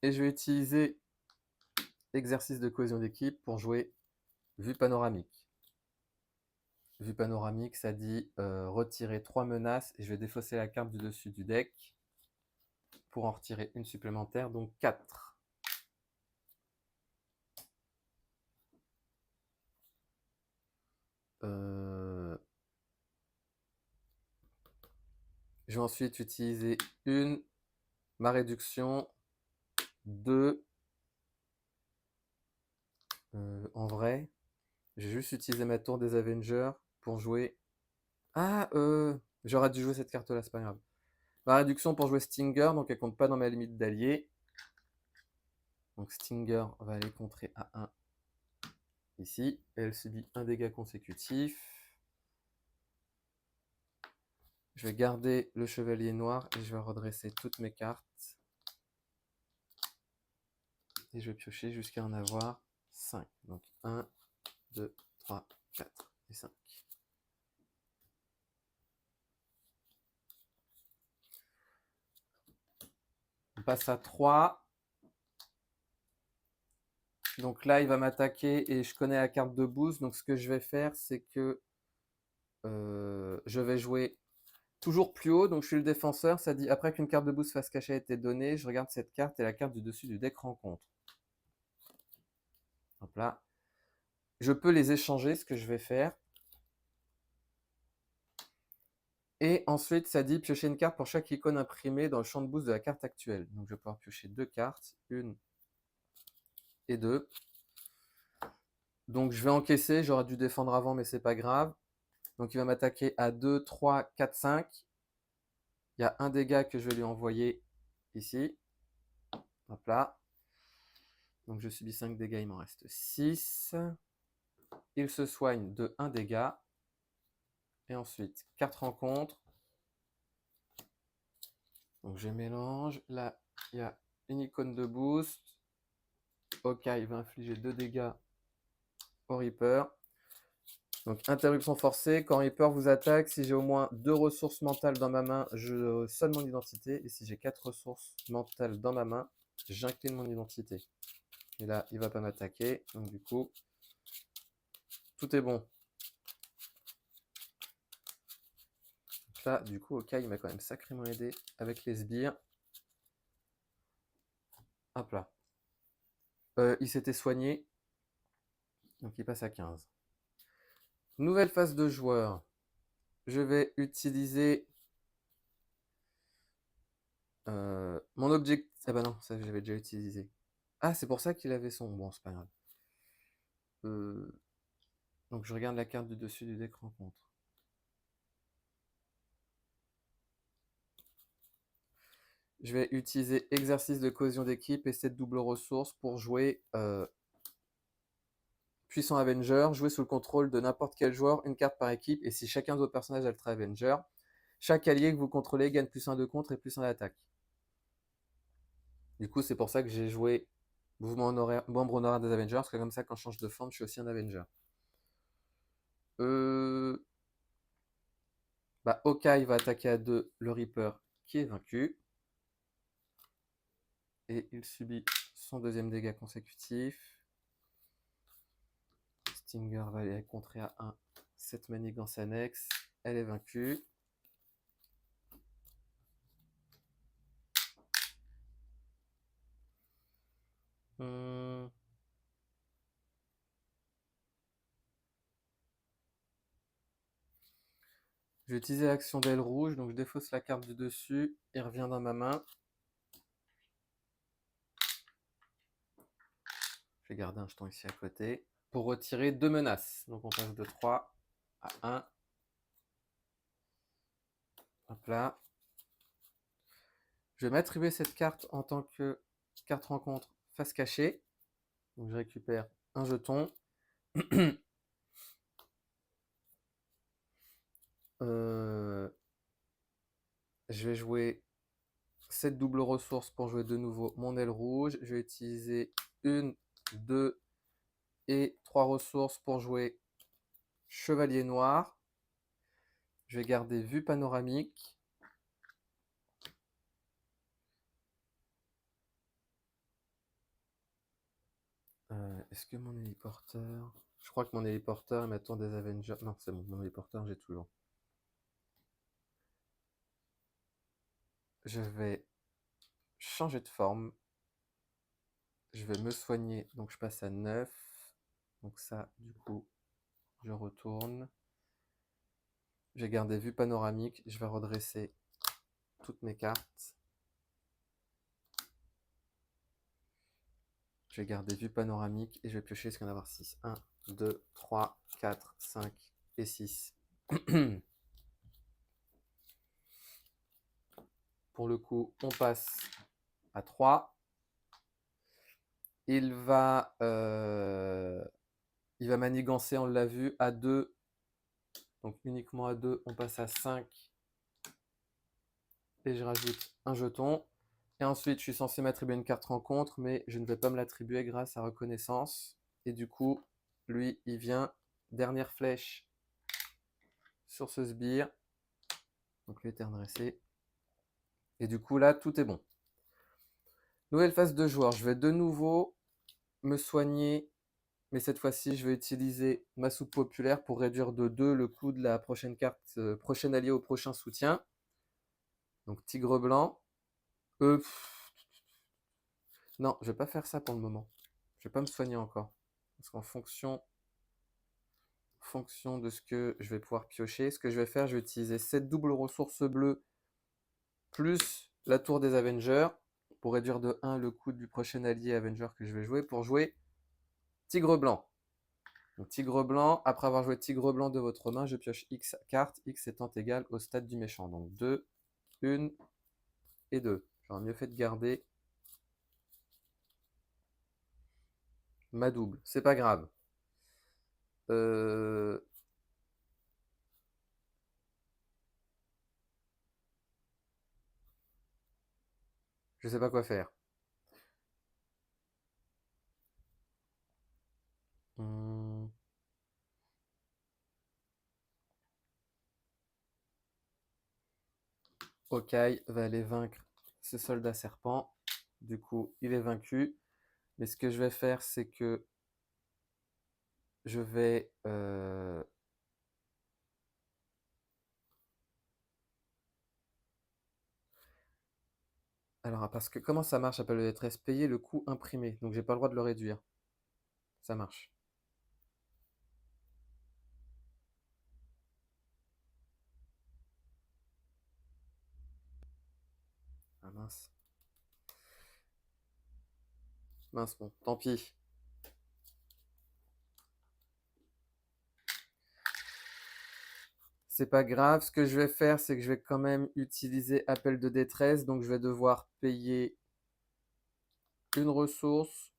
Et je vais utiliser exercice de cohésion d'équipe pour jouer vue panoramique. Vue panoramique, ça dit retirer 3 menaces et je vais défausser la carte du dessus du deck pour en retirer une supplémentaire, donc 4. Je vais ensuite utiliser ma réduction, 2, en vrai. J'ai juste utilisé ma tour des Avengers pour jouer. Ah, j'aurais dû jouer cette carte-là, c'est pas grave. Ma réduction pour jouer Stinger, donc elle compte pas dans ma limite d'alliés. Donc Stinger va aller contrer à 1 ici. Elle subit un dégât consécutif. Je vais garder le chevalier noir et je vais redresser toutes mes cartes. Et je vais piocher jusqu'à en avoir 5. Donc 1, 2, 3, 4 et 5. On passe à 3. Donc là, il va m'attaquer et je connais la carte de boost. Donc ce que je vais faire, c'est que je vais jouer toujours plus haut. Donc je suis le défenseur. Ça dit après qu'une carte de boost face cachée a été donnée, je regarde cette carte et la carte du dessus du deck rencontre. Hop là. Je peux les échanger, ce que je vais faire. Et ensuite, ça dit piocher une carte pour chaque icône imprimée dans le champ de boost de la carte actuelle. Donc je vais pouvoir piocher 2 cartes, 1 et 2. Donc je vais encaisser, j'aurais dû défendre avant, mais c'est pas grave. Donc il va m'attaquer à 2, 3, 4, 5. Il y a un dégât que je vais lui envoyer ici. Hop là. Donc je subis 5 dégâts, il m'en reste 6. Il se soigne de 1 dégât. Et ensuite, 4 rencontres. Donc je mélange. Là, il y a une icône de boost. Ok, il va infliger 2 dégâts au Reaper. Donc interruption forcée. Quand Reaper vous attaque, si j'ai au moins 2 ressources mentales dans ma main, je sonne mon identité. Et si j'ai 4 ressources mentales dans ma main, j'incline mon identité. Et là, il ne va pas m'attaquer. Donc du coup, tout est bon. Donc là, du coup, ok, il m'a quand même sacrément aidé avec les sbires. Hop là. Il s'était soigné. Donc il passe à 15. Nouvelle phase de joueur. Je vais utiliser mon objectif. Ah bah non, ça j'avais déjà utilisé. Ah, c'est pour ça qu'il avait son. Bon, c'est pas grave. Donc je regarde la carte du dessus du deck rencontre. Je vais utiliser exercice de cohésion d'équipe et cette double ressource pour jouer puissant Avenger, jouer sous le contrôle de n'importe quel joueur, une carte par équipe, et si chacun de vos personnages a le trait Avenger, chaque allié que vous contrôlez gagne +1 de contre et +1 d'attaque. Du coup, c'est pour ça que j'ai joué mouvement honoraire, membre honoraire des Avengers, parce que comme ça, quand je change de forme, je suis aussi un Avenger. Bah, Hawkeye va attaquer à 2 le Reaper qui est vaincu. Et il subit son deuxième dégât consécutif. Stinger va aller contrer à 1 cette manigance annexe. Elle est vaincue. Je vais utiliser l'action d'aile rouge, donc je défausse la carte du dessus et revient dans ma main. Je vais garder un jeton ici à côté pour retirer 2 menaces. Donc on passe de 3 à 1. Hop là. Je vais m'attribuer cette carte en tant que carte rencontre face cachée. Donc je récupère un jeton. Je vais jouer cette double ressource pour jouer de nouveau mon aile rouge. Je vais utiliser 1, 2 et 3 ressources pour jouer chevalier noir. Je vais garder vue panoramique. Est-ce que mon héliporteur... Je crois que mon héliporteur est maintenant des Avengers. Non, c'est bon, mon héliporteur, j'ai toujours. Je vais changer de forme. Je vais me soigner, donc je passe à 9. Donc ça, du coup, je retourne. J'ai gardé vue panoramique, je vais redresser toutes mes cartes. Je vais garder vue panoramique et je vais piocher ce qu'il y en a avoir 6. 1, 2, 3, 4, 5 et 6. Pour le coup, on passe à 3. Il va manigancer, on l'a vu, à 2. Donc uniquement à 2, on passe à 5. Et je rajoute un jeton. Et ensuite, je suis censé m'attribuer une carte rencontre, mais je ne vais pas me l'attribuer grâce à reconnaissance. Et du coup, lui, il vient, dernière flèche sur ce sbire. Donc lui est redressé. Et du coup, là, tout est bon. Nouvelle phase de joueur. Je vais de nouveau me soigner. Mais cette fois-ci, je vais utiliser ma soupe populaire pour réduire de 2 le coût de la prochaine carte, prochain allié au prochain soutien. Donc tigre blanc. Non, je vais pas faire ça pour le moment. Je vais pas me soigner encore. Parce qu'en fonction de ce que je vais pouvoir piocher, ce que je vais faire, je vais utiliser cette double ressource bleue plus la tour des Avengers pour réduire de 1 le coût du prochain allié Avenger que je vais jouer pour jouer tigre blanc. Donc tigre blanc, après avoir joué tigre blanc de votre main, je pioche X cartes, X étant égal au stade du méchant. Donc 2, 1 et 2. J'aurais mieux fait de garder ma double. C'est pas grave. Je sais pas quoi faire. Hawkeye va aller vaincre ce soldat serpent. Du coup, il est vaincu. Mais ce que je vais faire, c'est que je vais... Alors, parce que comment ça marche, appel de détresse? Payer le coût imprimé. Donc, j'ai pas le droit de le réduire. Ça marche. Ah mince. Mince, bon, tant pis. C'est pas grave. Ce que je vais faire, c'est que je vais quand même utiliser appel de détresse. Donc, je vais devoir payer une ressource,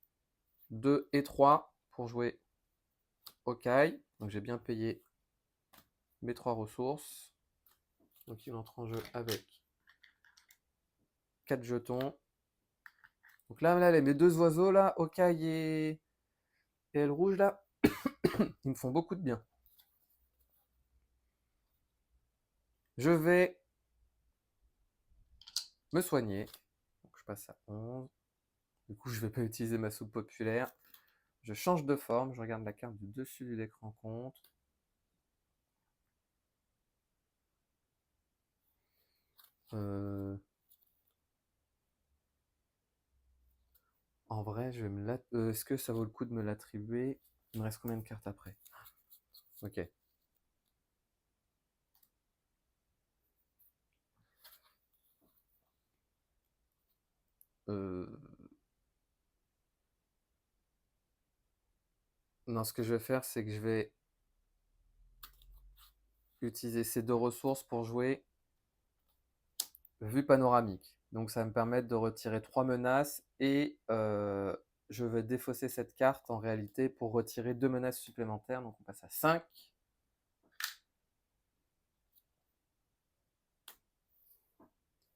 2 et 3 pour jouer Hawkeye. Donc, j'ai bien payé mes 3 ressources. Donc, il entre en jeu avec 4 jetons. Donc là, mes deux oiseaux, là, Hawkeye et elle rouge, là, ils me font beaucoup de bien. Je vais me soigner. Donc, je passe à 11. Du coup, je ne vais pas utiliser ma soupe populaire. Je change de forme. Je regarde la carte du dessus de l'écran compte. En vrai, je vais me est-ce que ça vaut le coup de me l'attribuer? Il me reste combien de cartes après? Ok. Non, ce que je vais faire, c'est que je vais utiliser ces deux ressources pour jouer vue panoramique. Donc ça va me permettre de retirer 3 menaces et je vais défausser cette carte en réalité pour retirer 2 menaces supplémentaires. Donc on passe à 5.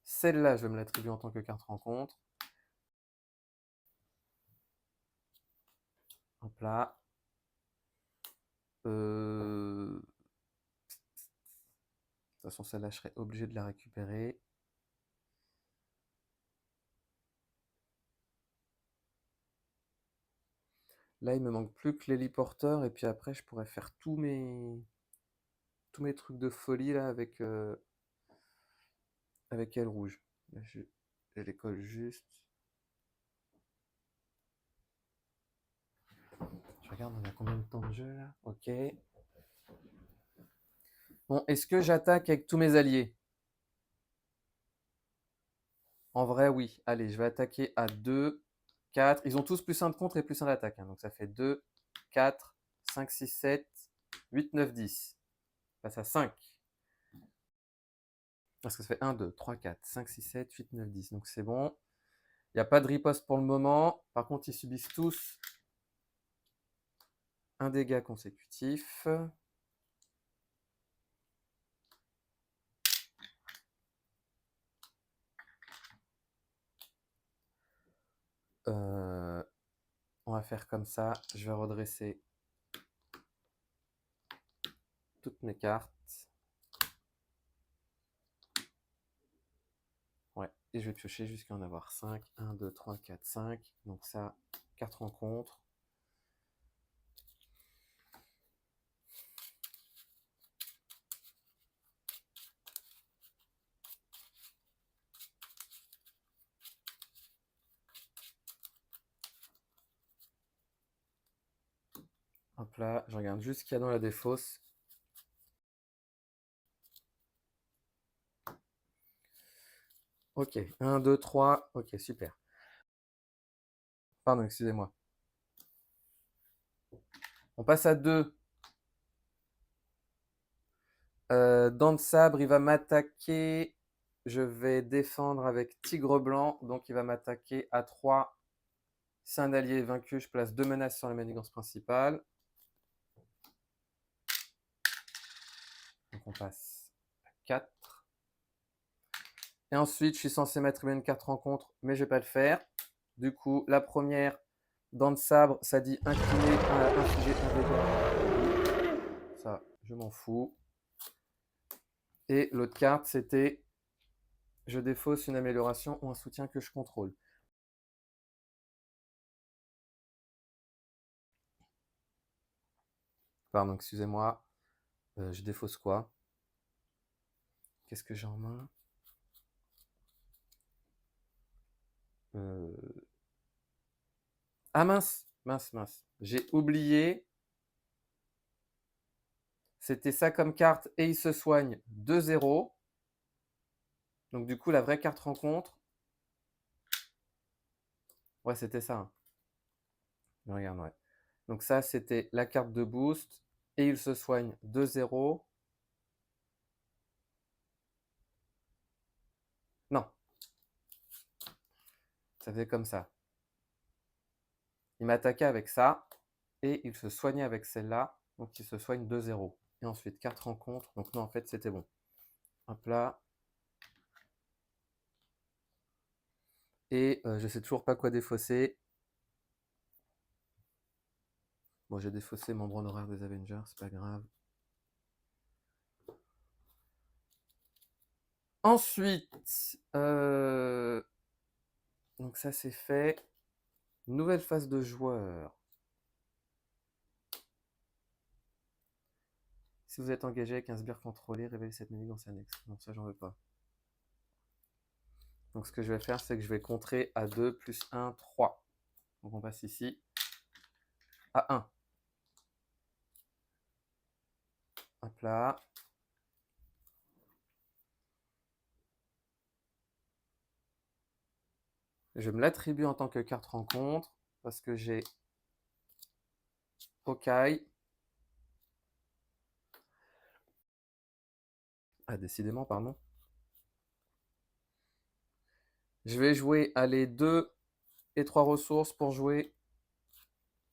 Celle-là, je vais me l'attribuer en tant que carte rencontre. Hop là. De toute façon, celle-là, je serais obligé de la récupérer. Là, il me manque plus que l'héliporteur et puis après, je pourrais faire tous mes trucs de folie là avec aile rouge. Là, je les colle juste. Je regarde, on a combien de temps de jeu là? Ok. Bon, est-ce que j'attaque avec tous mes alliés? En vrai, oui. Allez, je vais attaquer à 2, 4. Ils ont tous plus 1 de contre et plus 1 d'attaque, hein. Donc ça fait 2, 4, 5, 6, 7, 8, 9, 10. Je passe à 5. Parce que ça fait 1, 2, 3, 4, 5, 6, 7, 8, 9, 10. Donc c'est bon. Il n'y a pas de riposte pour le moment. Par contre, ils subissent tous un dégât consécutif. On va faire comme ça. Je vais redresser toutes mes cartes. Ouais, et je vais piocher jusqu'à en avoir 5. 1, 2, 3, 4, 5. Donc ça, 4 rencontres. Hop là, je regarde juste ce qu'il y a dans la défausse. Ok, 1, 2, 3. Ok, super. Pardon, excusez-moi. On passe à 2. Dents de sabre, il va m'attaquer. Je vais défendre avec tigre blanc. Donc il va m'attaquer à 3. C'est un allié vaincu. Je place 2 menaces sur la manigance principale. Donc on passe à 4. Et ensuite, je suis censé mettre une carte rencontre, mais je ne vais pas le faire. Du coup, la première, dents de sabre, ça dit incliné à infliger un dégât. Ça, je m'en fous. Et l'autre carte, c'était je défausse une amélioration ou un soutien que je contrôle. Pardon, excusez-moi. Je défausse quoi? Qu'est-ce que j'ai en main? Ah mince, mince, mince. J'ai oublié. C'était ça comme carte et il se soigne 2-0. Donc du coup, la vraie carte rencontre. Ouais, c'était ça, hein. Je regarde, ouais. Donc ça, c'était la carte de boost. Et il se soigne 2-0. Non. Ça fait comme ça. Il m'attaquait avec ça. Et il se soignait avec celle-là. Donc il se soigne 2-0. Et ensuite, carte rencontre. Donc non, en fait, c'était bon. Hop là. Et je sais toujours pas quoi défausser. Bon, j'ai défaussé mon drone horaire des Avengers, c'est pas grave. Ensuite, donc ça c'est fait. Nouvelle phase de joueur. Si vous êtes engagé avec un sbire contrôlé, révélez cette manigance annexe. Non, ça j'en veux pas. Donc ce que je vais faire, c'est que je vais contrer à 2 plus 1, 3. Donc on passe ici à 1. Hop là. Je me l'attribue en tant que carte rencontre parce que j'ai Hawkeye. Ah, décidément, pardon. Je vais jouer à les 2 et 3 ressources pour jouer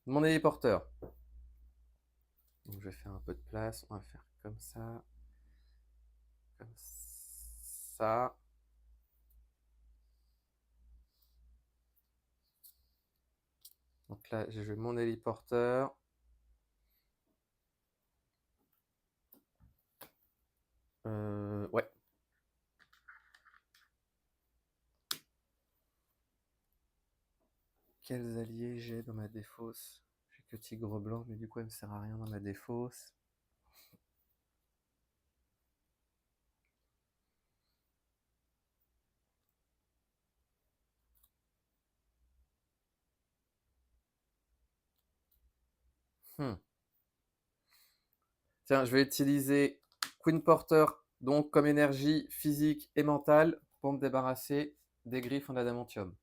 mon héliporteur. Donc je vais faire un peu de place. On va faire comme ça. Comme ça. Donc là, je vais mon héliporteur. Ouais. Quels alliés j'ai dans ma défausse? J'ai que tigre blanc, mais du coup, elle me sert à rien dans ma défausse. Hmm. Tiens, je vais utiliser Queen Porter, donc comme énergie physique et mentale, pour me débarrasser des griffes en adamantium.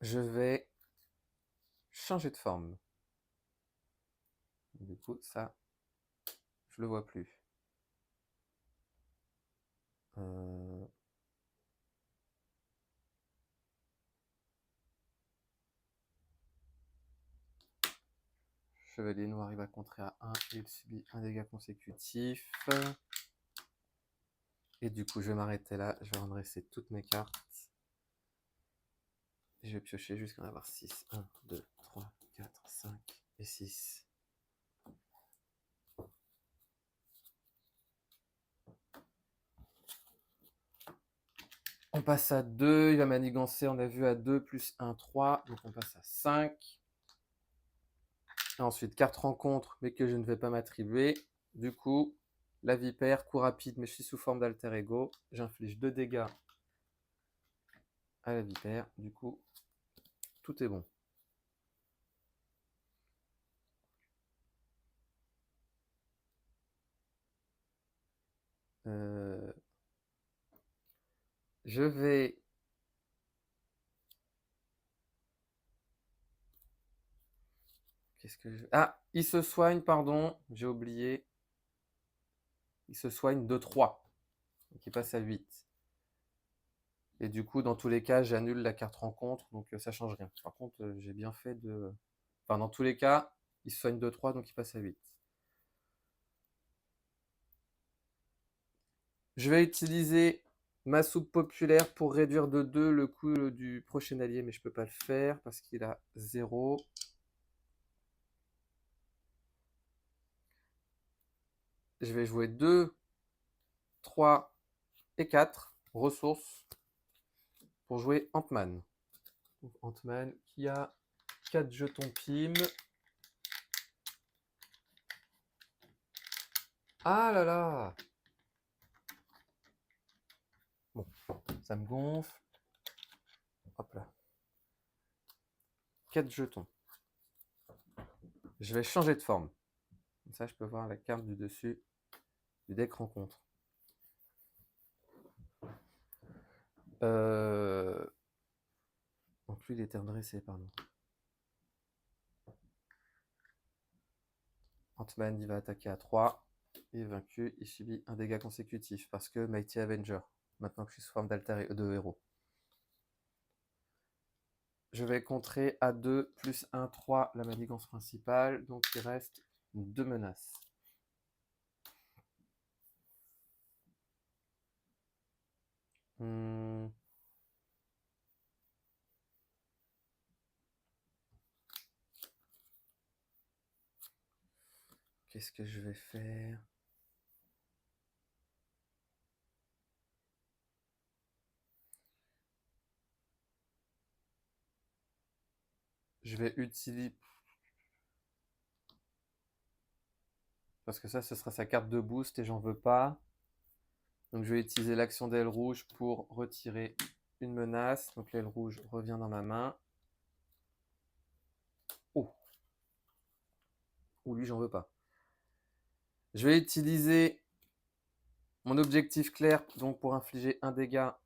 Je vais changer de forme. Du coup, ça, je le vois plus. Chevalier noir, il va contrer à 1 et il subit un dégât consécutif. Et du coup, je vais m'arrêter là. Je vais redresser toutes mes cartes. Et je vais piocher jusqu'à en avoir 6. 1, 2, 3, 4, 5 et 6. On passe à 2. Il va manigancer, on a vu, à 2 plus 1, 3. Donc on passe à 5. Et ensuite, carte rencontre, mais que je ne vais pas m'attribuer. Du coup, la vipère, coup rapide, mais je suis sous forme d'alter ego. J'inflige 2 dégâts à la vipère. Du coup, tout est bon. Je vais... Qu'est-ce que je... Ah, il se soigne, pardon, j'ai oublié. Il se soigne de 3. Donc il passe à 8. Et du coup, dans tous les cas, j'annule la carte rencontre, donc ça change rien. Par contre, j'ai bien fait de... Enfin, dans tous les cas, il se soigne de 3, donc il passe à 8. Je vais utiliser ma soupe populaire pour réduire de 2 le coût du prochain allié, mais je ne peux pas le faire parce qu'il a 0. Je vais jouer 2, 3 et 4 ressources pour jouer Ant-Man. Ant-Man qui a 4 jetons PIM. Ah là là! Bon, ça me gonfle. Hop là. 4 jetons. Je vais changer de forme. Comme ça, je peux voir la carte du dessus du deck rencontre. Donc lui, il était redressé, pardon. Ant-Man, il va attaquer à 3. Il est vaincu, il subit un dégât consécutif parce que Mighty Avenger, maintenant que je suis sous forme de héros. Je vais contrer à 2 plus 1, 3 la manigance principale, donc il reste 2 menaces. Qu'est-ce que je vais faire? Je vais utiliser... Parce que ça, ce sera sa carte de boost et j'en veux pas. Donc je vais utiliser l'action d'aile rouge pour retirer une menace. Donc l'aile rouge revient dans ma main. Oh! Ou lui, j'en veux pas. Je vais utiliser mon objectif clair donc pour infliger un dégât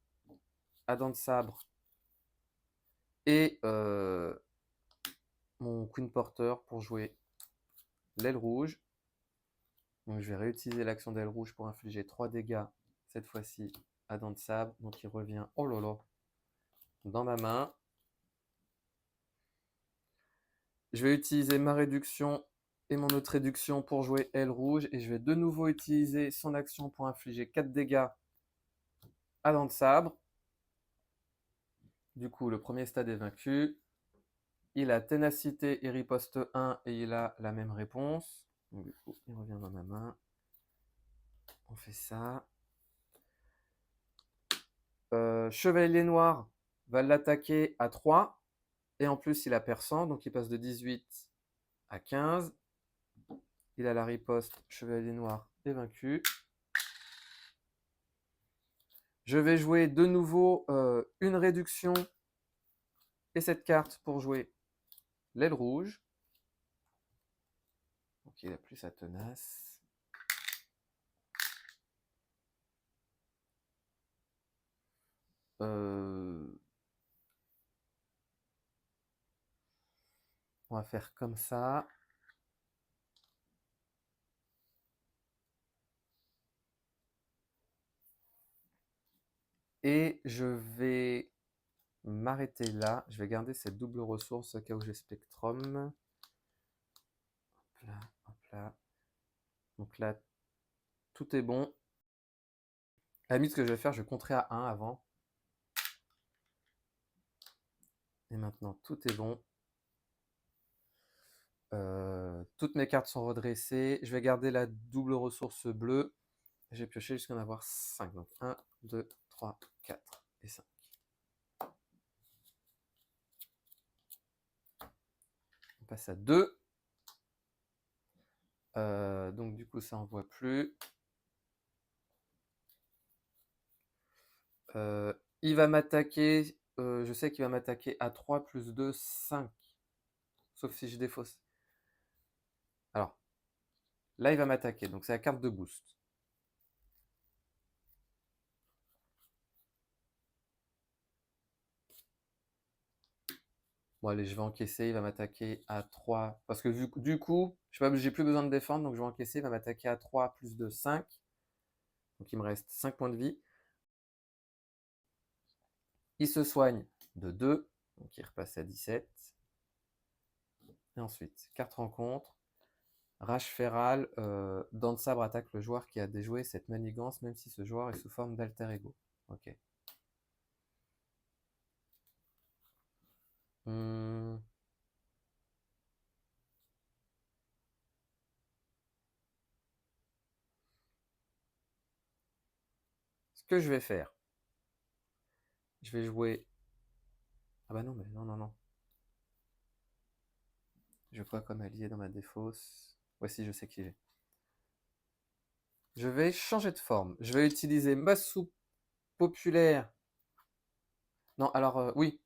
à dents de sabre et mon Queen Porter pour jouer l'aile rouge. Donc je vais réutiliser l'action d'aile rouge pour infliger 3 dégâts cette fois-ci à dents de sabre. Donc il revient, oh lolo, dans ma main. Je vais utiliser ma réduction et mon autre réduction pour jouer aile rouge. Et je vais de nouveau utiliser son action pour infliger 4 dégâts à dents de sabre. Du coup, le premier stade est vaincu. Il a ténacité et riposte 1 et il a la même réponse. Donc, du coup, il revient dans ma main. On fait ça. Chevalier noir va l'attaquer à 3. Et en plus, il a perçant. Donc, il passe de 18 à 15. Il a la riposte. Chevalier noir est vaincu. Je vais jouer de nouveau une réduction et cette carte pour jouer l'aile rouge. Donc il a plus sa tenace. On va faire comme ça. Et je vais m'arrêter là. Je vais garder cette double ressource au cas où j'ai Spectrum. Hop là, hop là. Donc là, tout est bon. À la limite, ce que je vais faire, je compterai à 1 avant. Et maintenant, tout est bon. Toutes mes cartes sont redressées. Je vais garder la double ressource bleue. J'ai pioché jusqu'à en avoir 5. Donc 1, 2, 3, 4 et 5. On passe à 2. Donc du coup, ça n'en voit plus. Il va m'attaquer. Je sais qu'il va m'attaquer à 3 plus 2, 5. Sauf si je défausse. Alors, là, il va m'attaquer. Donc c'est la carte de boost. Bon, allez, je vais encaisser. Il va m'attaquer à 3. Parce que du coup, j'ai plus besoin de défendre. Donc je vais encaisser. Il va m'attaquer à 3 plus 2, 5. Donc il me reste 5 points de vie. Il se soigne de 2. Donc il repasse à 17. Et ensuite, carte rencontre. Rage Féral. Dent de sabre attaque le joueur qui a déjoué cette manigance, même si ce joueur est sous forme d'alter ego. Ok. Ce que je vais faire, je vais jouer. Ah bah non, mais non, non, non. Je vois comme allié dans ma défausse. Voici, je sais qui j'ai. Je vais changer de forme. Je vais utiliser ma soupe populaire. Non, alors oui.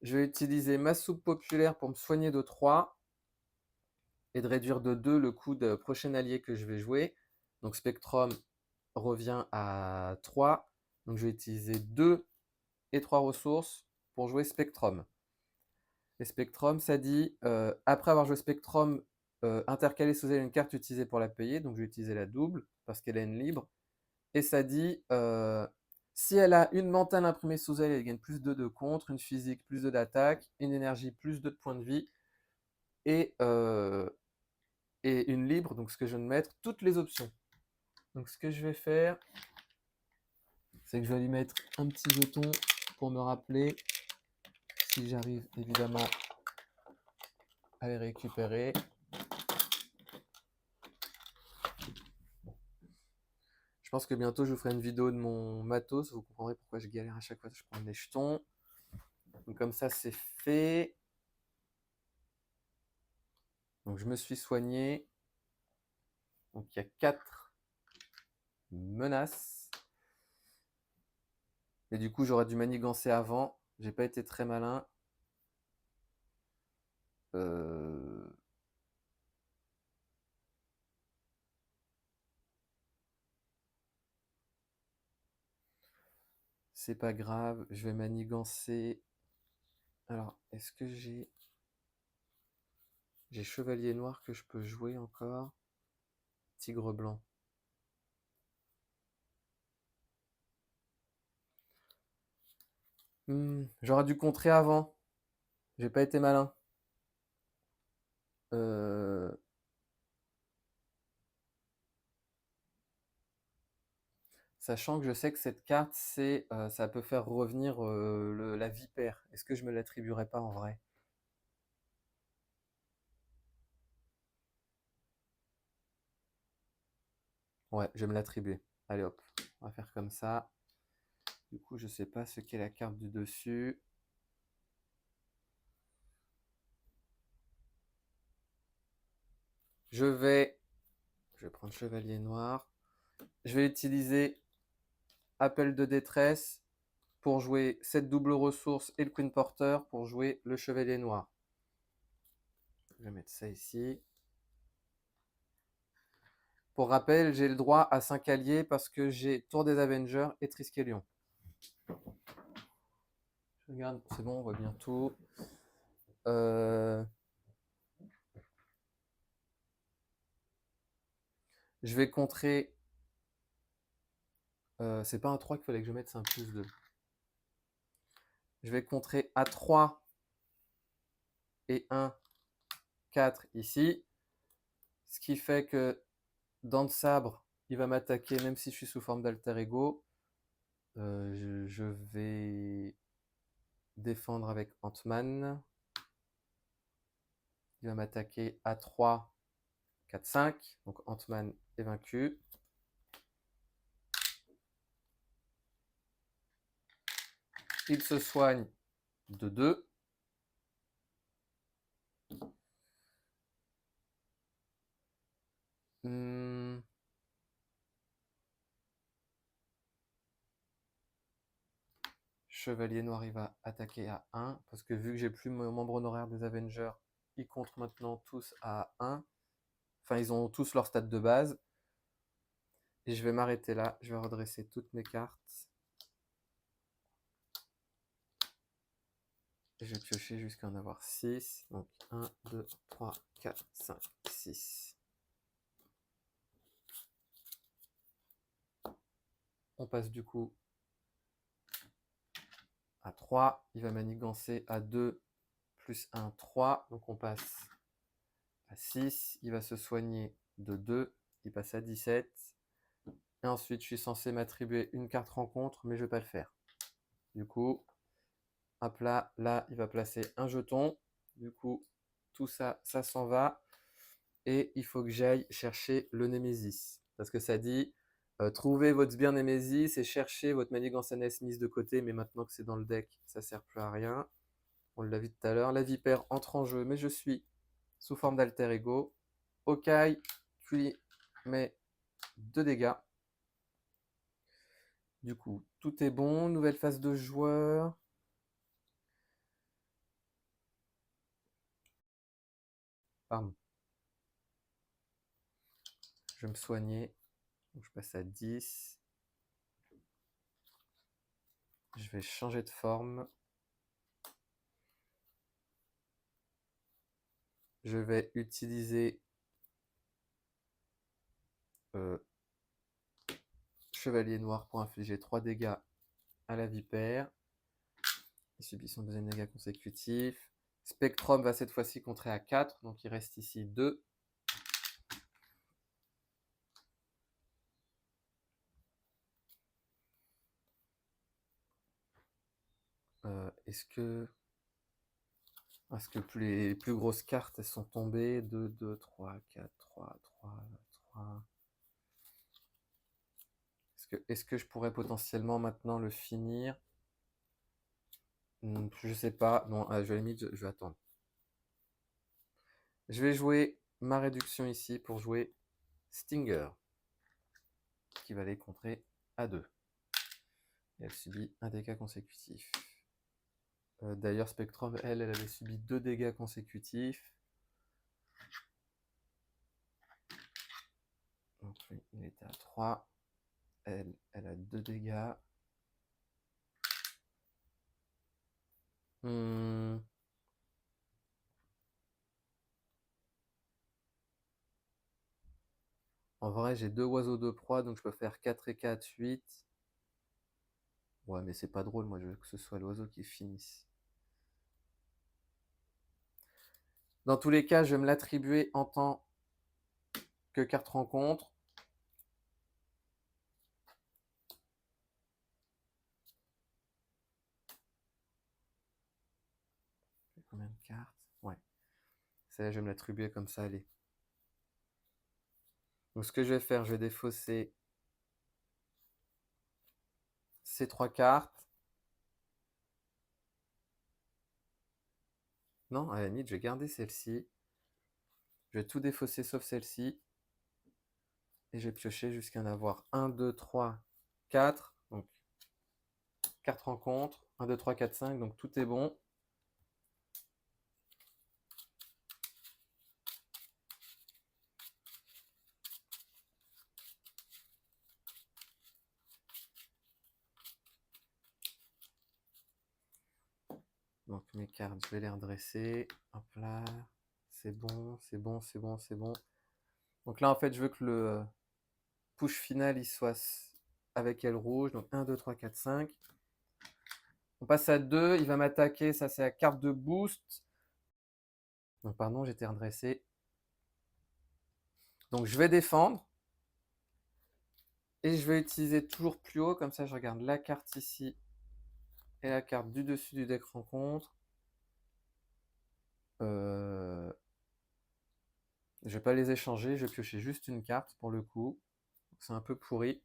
Je vais utiliser ma soupe populaire pour me soigner de 3 et de réduire de 2 le coût de prochain allié que je vais jouer. Donc Spectrum revient à 3. Donc je vais utiliser 2 et 3 ressources pour jouer Spectrum. Et Spectrum, ça dit, après avoir joué Spectrum, intercaler sous elle une carte utilisée pour la payer. Donc je vais utiliser la double parce qu'elle a une libre. Et ça dit, si elle a une mentale imprimée sous elle, elle gagne plus 2 de contre, une physique plus 2 d'attaque, une énergie plus 2 de points de vie, et une libre, donc ce que je viens de mettre, toutes les options. Donc ce que je vais faire, c'est que je vais lui mettre un petit jeton pour me rappeler, si j'arrive évidemment à les récupérer. Je pense que bientôt je vous ferai une vidéo de mon matos, vous comprendrez pourquoi je galère à chaque fois que je prends des jetons. Donc comme ça c'est fait. Donc je me suis soigné. Donc il y a 4 menaces. Et du coup j'aurais dû manigancer avant. J'ai pas été très malin. C'est pas grave, je vais manigancer. Alors, est-ce que j'ai chevalier noir que je peux jouer encore? Tigre blanc. J'aurais dû contrer avant. J'ai pas été malin. Sachant que je sais que cette carte, ça peut faire revenir la vipère. Est-ce que je me l'attribuerais pas en vrai? Ouais, je vais me l'attribuer. Allez hop, on va faire comme ça. Du coup, je sais pas ce qu'est la carte du dessus. Je vais prendre chevalier noir. Je vais utiliser appel de détresse pour jouer cette double ressource et le Queen Porter pour jouer le chevalier noir. Je vais mettre ça ici. Pour rappel, j'ai le droit à 5 alliés parce que j'ai Tour des Avengers et Triskelion. Je regarde, c'est bon, on voit bien tout. Je vais contrer. C'est pas un 3 qu'il fallait que je mette, c'est un plus 2. Je vais contrer A3 et 1, 4 ici. Ce qui fait que Dent de Sabre, il va m'attaquer même si je suis sous forme d'alter ego. Je vais défendre avec Ant-Man. Il va m'attaquer à 3, 4, 5. Donc Ant-Man est vaincu. Il se soigne de 2. Chevalier Noir, il va attaquer à 1. Parce que vu que j'ai plus mon membre honoraire des Avengers, ils comptent maintenant tous à 1. Enfin, ils ont tous leur stade de base. Et je vais m'arrêter là. Je vais redresser toutes mes cartes. Et je vais piocher jusqu'à en avoir 6. Donc 1, 2, 3, 4, 5, 6. On passe du coup à 3. Il va manigancer à 2 plus 1, 3. Donc on passe à 6. Il va se soigner de 2. Il passe à 17. Et ensuite, je suis censé m'attribuer une carte rencontre, mais je ne vais pas le faire. Du coup, hop là, il va placer un jeton. Du coup, tout ça, ça s'en va. Et il faut que j'aille chercher le Némésis. Parce que ça dit, trouvez votre sbire Némésis et cherchez votre manigance NS mise de côté. Mais maintenant que c'est dans le deck, ça ne sert plus à rien. On l'a vu tout à l'heure. La vipère entre en jeu, mais je suis sous forme d'alter ego. Okai, tu lui mets 2 dégâts. Du coup, tout est bon. Nouvelle phase de joueur. Pardon. Je vais me soigner. Donc, je passe à 10. Je vais changer de forme. Je vais utiliser Chevalier Noir pour infliger 3 dégâts à la vipère. Il subit son deuxième dégât consécutif. Spectrum va cette fois-ci contrer à 4, donc il reste ici 2. Est-ce que les plus grosses cartes elles sont tombées? 2, 2, 3, 4, 3, 3, 3. Est-ce que je pourrais potentiellement maintenant le finir? Je sais pas. Non, je vais attendre. Je vais jouer ma réduction ici pour jouer Stinger, qui va les contrer à 2. Et elle subit un dégât consécutif. D'ailleurs, Spectrum, elle avait subi 2 dégâts consécutifs. Donc lui, il était à 3. Elle a 2 dégâts. En vrai, j'ai 2 oiseaux de proie, donc je peux faire 4 et 4, 8. Ouais, mais c'est pas drôle, moi je veux que ce soit l'oiseau qui finisse. Dans tous les cas, je vais me l'attribuer en tant que carte rencontre. Combien de cartes? Ouais. Celle-là, je vais me l'attribuer comme ça, allez. Donc ce que je vais faire, je vais défausser ces 3 cartes. Non, à la limite, je vais garder celle-ci. Je vais tout défausser sauf celle-ci. Et je vais piocher jusqu'à en avoir 1, 2, 3, 4. Donc 4 rencontres. 1, 2, 3, 4, 5. Donc tout est bon. Donc mes cartes, je vais les redresser. Hop là. C'est bon, c'est bon, c'est bon, c'est bon. Donc là, en fait, je veux que le push final, il soit avec aile rouge. Donc 1, 2, 3, 4, 5. On passe à 2. Il va m'attaquer. Ça, c'est la carte de boost. Donc pardon, j'étais redressé. Donc je vais défendre. Et je vais utiliser toujours plus haut. Comme ça, je regarde la carte ici. Et la carte du dessus du deck rencontre. Je vais pas les échanger. Je vais piocher juste une carte pour le coup. C'est un peu pourri.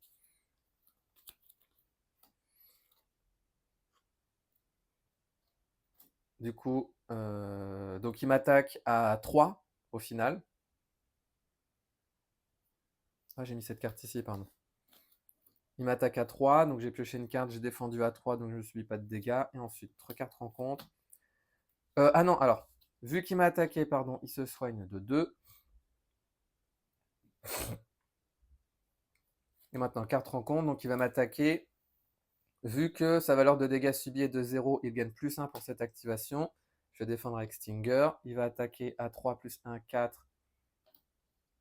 Du coup, donc il m'attaque à 3 au final. Ah, j'ai mis cette carte ici, pardon. Il m'attaque à 3, donc j'ai pioché une carte, j'ai défendu à 3, donc je ne subis pas de dégâts. Et ensuite, 3 cartes rencontre. Ah non, alors, vu qu'il m'a attaqué, pardon, il se soigne de 2. Et maintenant, carte rencontre, donc il va m'attaquer. Vu que sa valeur de dégâts subis est de 0, il gagne plus 1 pour cette activation. Je vais défendre avec Stinger. Il va attaquer à 3 plus 1, 4.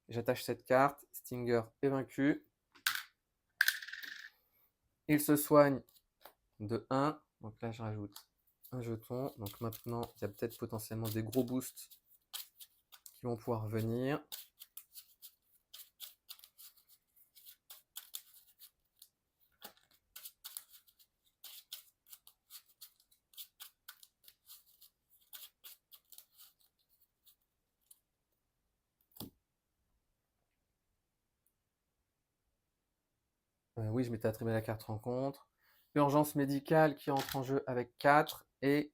J'attache cette carte. Stinger est vaincu. Il se soigne de 1. Donc là, je rajoute un jeton. Donc maintenant, il y a peut-être potentiellement des gros boosts qui vont pouvoir venir. Oui, je m'étais attribué la carte rencontre. Urgence médicale qui entre en jeu avec 4. Et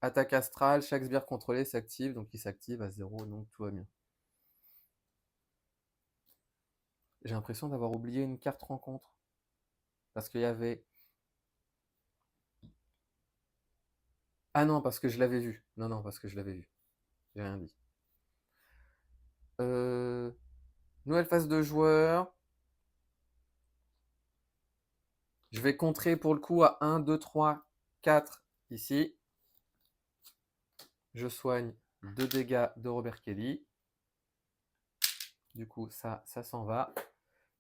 attaque astrale, chaque sbire contrôlé s'active. Donc il s'active à 0, donc tout va bien. J'ai l'impression d'avoir oublié une carte rencontre. Parce qu'il y avait... Ah non, parce que je l'avais vu. Non, non, parce que je l'avais vu. J'ai rien dit. Nouvelle phase de joueur. Je vais contrer pour le coup à 1, 2, 3, 4 ici. Je soigne 2 dégâts de Robert Kelly. Du coup, ça s'en va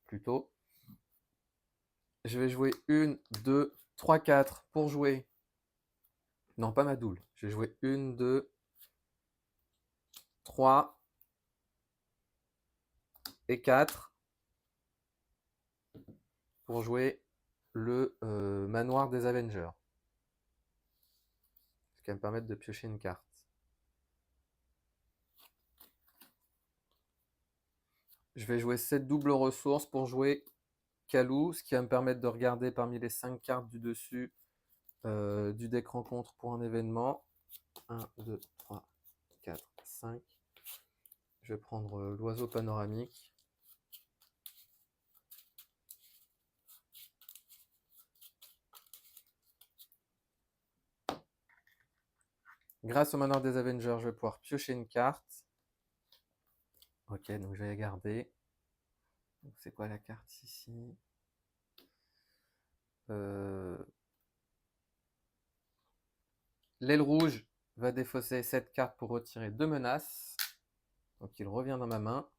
plutôt. Je vais jouer 1, 2, 3, 4 pour jouer. Non, pas ma double. Je vais jouer 1, 2, 3 et 4 pour jouer le manoir des Avengers. Ce qui va me permettre de piocher une carte. Je vais jouer cette double ressource pour jouer Kalou, ce qui va me permettre de regarder parmi les 5 cartes du dessus du deck rencontre pour un événement. 1, 2, 3, 4, 5. Je vais prendre l'oiseau panoramique. Grâce au manoir des Avengers, je vais pouvoir piocher une carte. Ok, donc je vais la garder. C'est quoi la carte ici? L'aile rouge va défausser cette carte pour retirer 2 menaces. Donc il revient dans ma main.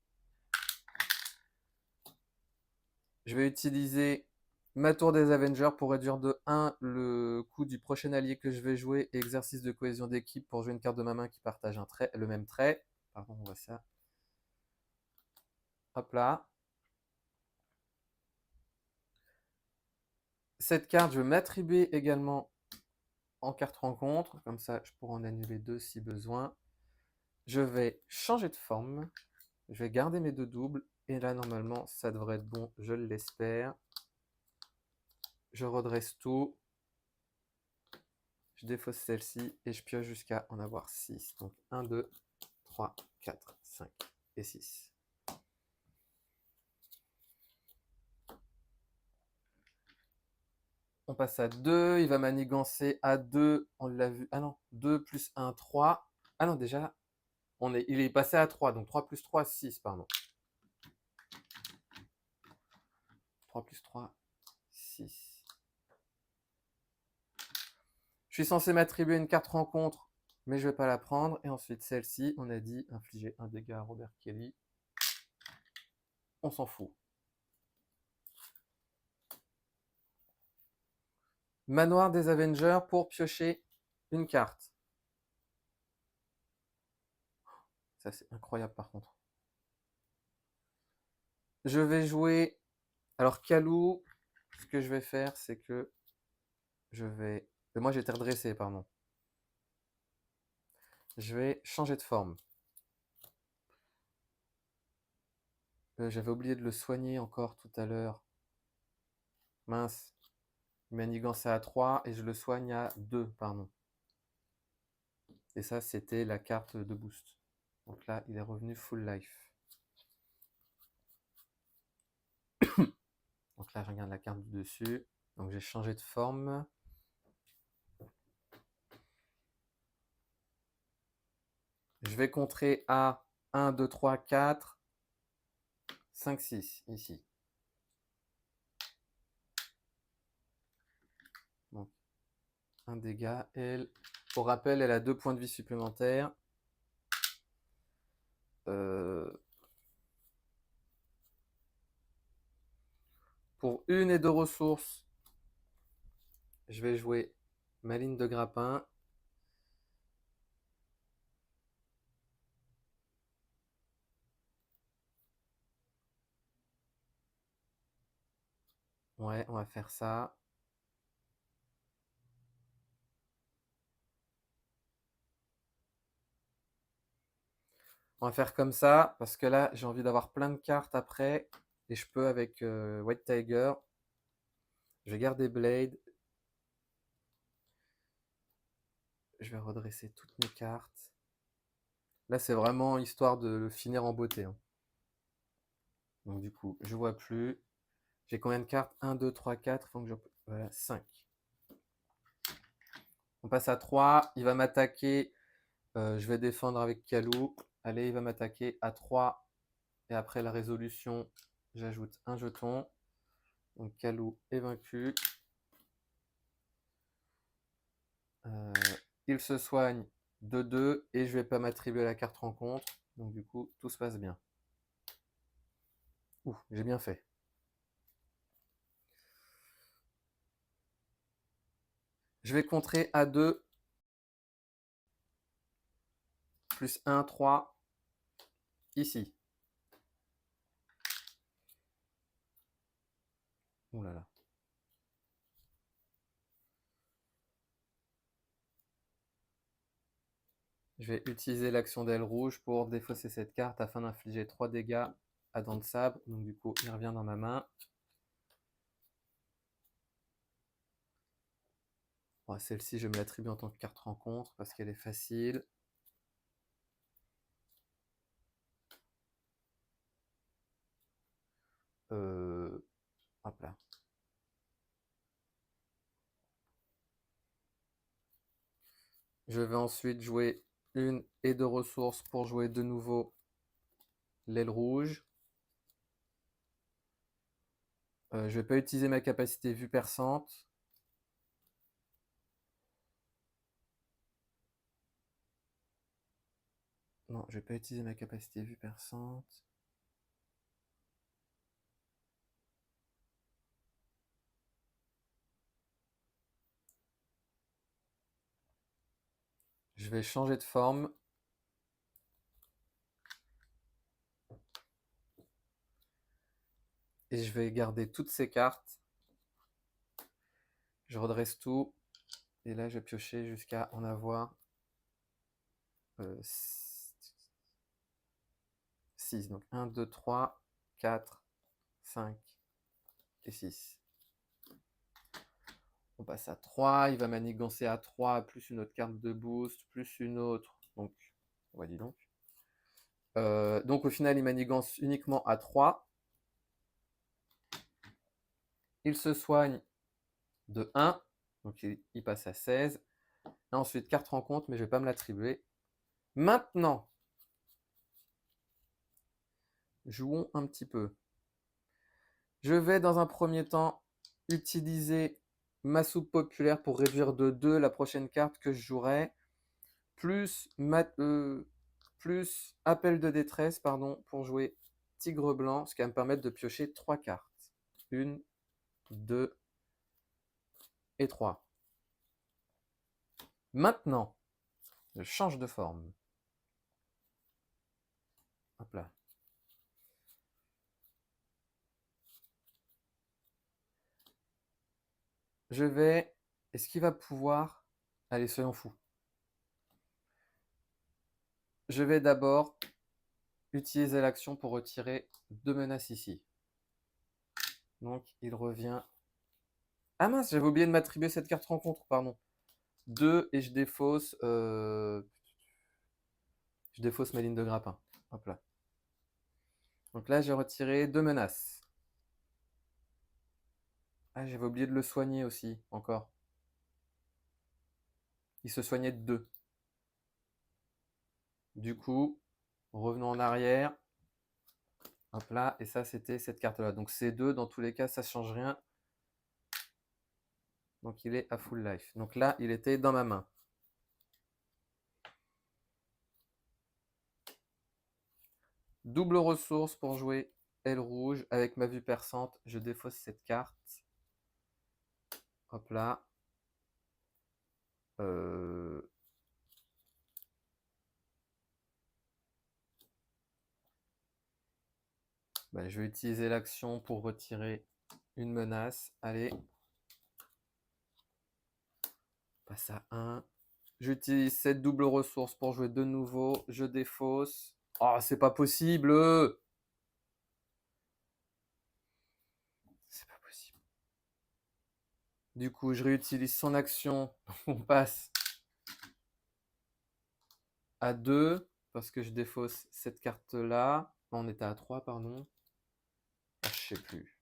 Je vais utiliser ma tour des Avengers pour réduire de 1 le coût du prochain allié que je vais jouer et exercice de cohésion d'équipe pour jouer une carte de ma main qui partage un trait, le même trait. Pardon, on voit ça. Hop là. Cette carte, je vais m'attribuer également en carte rencontre. Comme ça, je pourrai en annuler 2 si besoin. Je vais changer de forme. Je vais garder mes 2 doubles. Et là, normalement, ça devrait être bon, je l'espère. Je redresse tout. Je défausse celle-ci et je pioche jusqu'à en avoir 6. Donc 1, 2, 3, 4, 5 et 6. On passe à 2. Il va manigancer à 2. On l'a vu. Ah non, 2 plus 1, 3. Ah non, déjà, il est passé à 3. Donc 3 plus 3, 6, pardon. 3 plus 3, 6. Je suis censé m'attribuer une carte rencontre, mais je vais pas la prendre. Et ensuite, celle-ci, on a dit infliger un dégât à Robert Kelly. On s'en fout. Manoir des Avengers pour piocher une carte. Ça, c'est incroyable par contre. Je vais jouer... Alors, Kalou, ce que je vais faire, c'est que je vais... Moi, j'ai été redressé, pardon. Je vais changer de forme. J'avais oublié de le soigner encore tout à l'heure. Mince. Il manigancé à 3 et je le soigne à 2, pardon. Et ça, c'était la carte de boost. Donc là, il est revenu full life. Donc là, je regarde la carte du dessus. Donc j'ai changé de forme. Je vais contrer à 1, 2, 3, 4, 5, 6, ici. Donc, un dégât. Elle, pour rappel, elle a 2 points de vie supplémentaires. Pour 1 et 2 ressources, je vais jouer ma ligne de grappin. Ouais, on va faire ça. On va faire comme ça, parce que là, j'ai envie d'avoir plein de cartes après. Et je peux avec White Tiger. Je vais garder Blade. Je vais redresser toutes mes cartes. Là, c'est vraiment histoire de le finir en beauté. Hein. Donc du coup, je vois plus. J'ai combien de cartes? 1, 2, 3, 4. Faut que je... Voilà, 5. On passe à 3. Il va m'attaquer. Je vais défendre avec Kalou. Allez, il va m'attaquer à 3. Et après la résolution, j'ajoute un jeton. Donc Kalou est vaincu. Il se soigne de 2 et je vais pas m'attribuer la carte rencontre. Donc du coup, tout se passe bien. Ouh, j'ai bien fait. Je vais contrer à 2. Plus 1, 3. Ici. Ouh là là. Je vais utiliser l'action d'aile rouge pour défausser cette carte afin d'infliger 3 dégâts à dents de sabre. Donc du coup, il revient dans ma main. Bon, celle-ci, je me l'attribue en tant que carte rencontre parce qu'elle est facile. Hop là. Je vais ensuite jouer 1 et 2 ressources pour jouer de nouveau l'aile rouge. Je ne vais pas utiliser ma capacité vue perçante. Non, je ne vais pas utiliser ma capacité vue perçante. Je vais changer de forme. Et je vais garder toutes ces cartes. Je redresse tout. Et là, je vais piocher jusqu'à en avoir 6. Donc 1, 2, 3, 4, 5 et 6. On passe à 3. Il va manigancer à 3, plus une autre carte de boost, plus une autre. Donc, on va dire donc. Donc au final, il manigance uniquement à 3. Il se soigne de 1. Donc il passe à 16. Et ensuite, carte rencontre, mais je ne vais pas me l'attribuer. Maintenant, jouons un petit peu. Je vais dans un premier temps utiliser ma soupe populaire pour réduire de 2 la prochaine carte que je jouerai, plus appel de détresse, pardon, pour jouer tigre blanc, ce qui va me permettre de piocher 3 cartes. 1, 2 et 3. Maintenant, je change de forme. Hop là. Je vais... Est-ce qu'il va pouvoir... Allez, soyons fous. Je vais d'abord utiliser l'action pour retirer 2 menaces ici. Donc, il revient... Ah mince, j'avais oublié de m'attribuer cette carte rencontre, pardon. 2 et je défausse ma ligne de grappin. Hop là. Donc là, j'ai retiré 2 menaces. Ah, j'avais oublié de le soigner aussi, encore. Il se soignait de 2. Du coup, revenons en arrière. Hop là, et ça, c'était cette carte-là. Donc ces 2, dans tous les cas, ça ne change rien. Donc il est à full life. Donc là, il était dans ma main. Double ressource pour jouer aile rouge. Avec ma vue perçante, je défausse cette carte. Hop là. Je vais utiliser l'action pour retirer une menace. Allez. Passe à 1. J'utilise cette double ressource pour jouer de nouveau. Je défausse. Oh, c'est pas possible! C'est pas possible. Du coup, je réutilise son action. On passe à 2 parce que je défausse cette carte-là. On était à 3, pardon. Oh, je sais plus.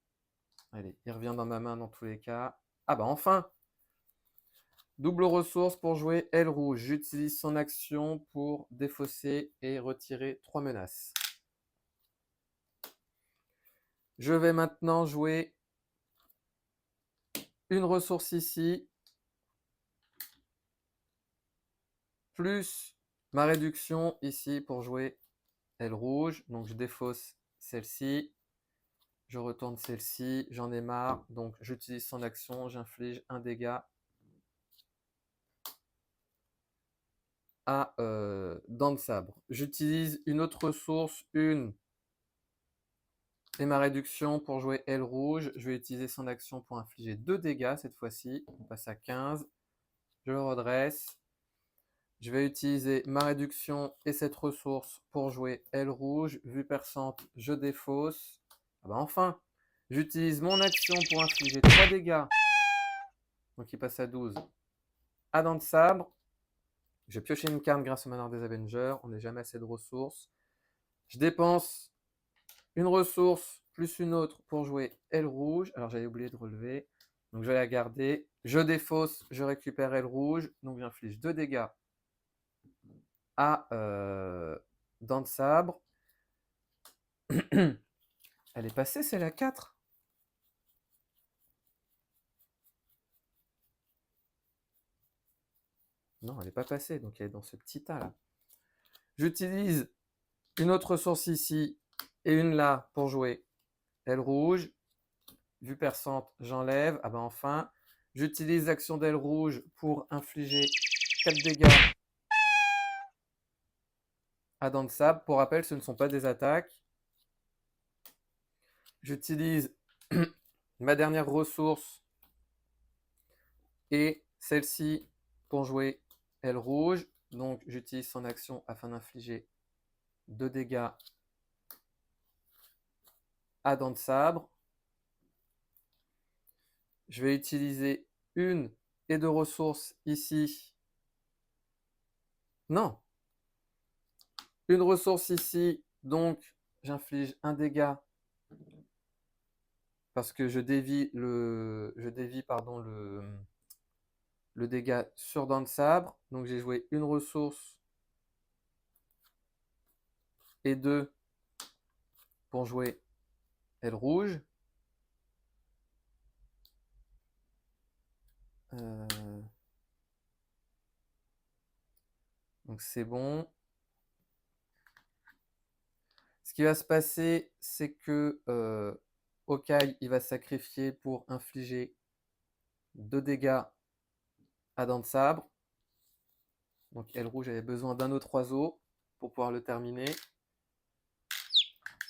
Allez, il revient dans ma main dans tous les cas. Ah bah enfin! Double ressource pour jouer aile rouge. J'utilise son action pour défausser et retirer 3 menaces. Je vais maintenant jouer une ressource ici, plus ma réduction ici pour jouer aile rouge. Donc je défausse celle-ci, je retourne celle-ci, j'en ai marre. Donc j'utilise son action, j'inflige un dégât à dents de sabre. J'utilise une autre ressource, une, et ma réduction pour jouer aile rouge. Je vais utiliser son action pour infliger 2 dégâts cette fois-ci. On passe à 15. Je le redresse. Je vais utiliser ma réduction et cette ressource pour jouer aile rouge. Vue perçante, je défausse. Ah bah enfin, j'utilise mon action pour infliger 3 dégâts. Donc il passe à 12. À dents de sabre. J'ai pioché une carte grâce au manoir des Avengers. On n'est jamais assez de ressources. Je dépense une ressource plus une autre pour jouer aile rouge. Alors j'avais oublié de relever. Donc je vais la garder. Je défausse, je récupère aile rouge. Donc j'inflige 2 dégâts à dents de sabre. Elle est passée, c'est la 4. Non, elle n'est pas passée, donc elle est dans ce petit tas là. J'utilise une autre ressource ici et une là pour jouer aile rouge. Vue perçante, j'enlève. Ah ben enfin, j'utilise l'action d'aile rouge pour infliger 4 dégâts à dents de sabre. Pour rappel, ce ne sont pas des attaques. J'utilise ma dernière ressource et celle-ci pour jouer aile rouge. Donc j'utilise son action afin d'infliger 2 dégâts à dents de sabre. Je vais utiliser une et 2 ressources ici. Non. Une ressource ici, donc j'inflige un dégât parce que je dévie le dégât sur dents de sabre. Donc j'ai joué une ressource et 2 pour jouer aile rouge. Donc c'est bon. Ce qui va se passer, c'est que Hawkeye, il va se sacrifier pour infliger 2 dégâts à Dents de Sabre. Donc aile rouge avait besoin d'un autre oiseau pour pouvoir le terminer.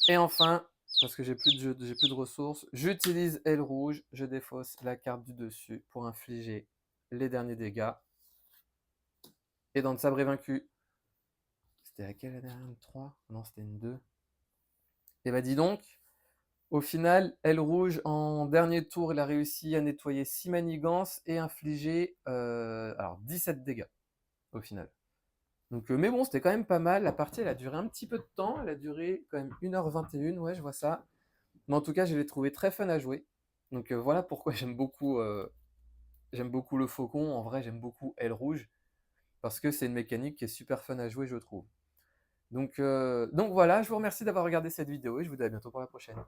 Et enfin, parce que j'ai plus de ressources, j'utilise aile rouge, je défausse la carte du dessus pour infliger les derniers dégâts. Et Dents de Sabre est vaincu. C'était laquelle la dernière? Une 3? Non, c'était une 2. Et bah dis donc, au final, aile rouge, en dernier tour, il a réussi à nettoyer 6 manigances et infliger 17 dégâts au final. Donc, mais bon, c'était quand même pas mal. La partie, elle a duré un petit peu de temps. Elle a duré quand même 1h21, ouais, je vois ça. Mais en tout cas, je l'ai trouvé très fun à jouer. Donc voilà pourquoi j'aime beaucoup le faucon. En vrai, j'aime beaucoup aile rouge. Parce que c'est une mécanique qui est super fun à jouer, je trouve. Donc voilà, je vous remercie d'avoir regardé cette vidéo et je vous dis à bientôt pour la prochaine.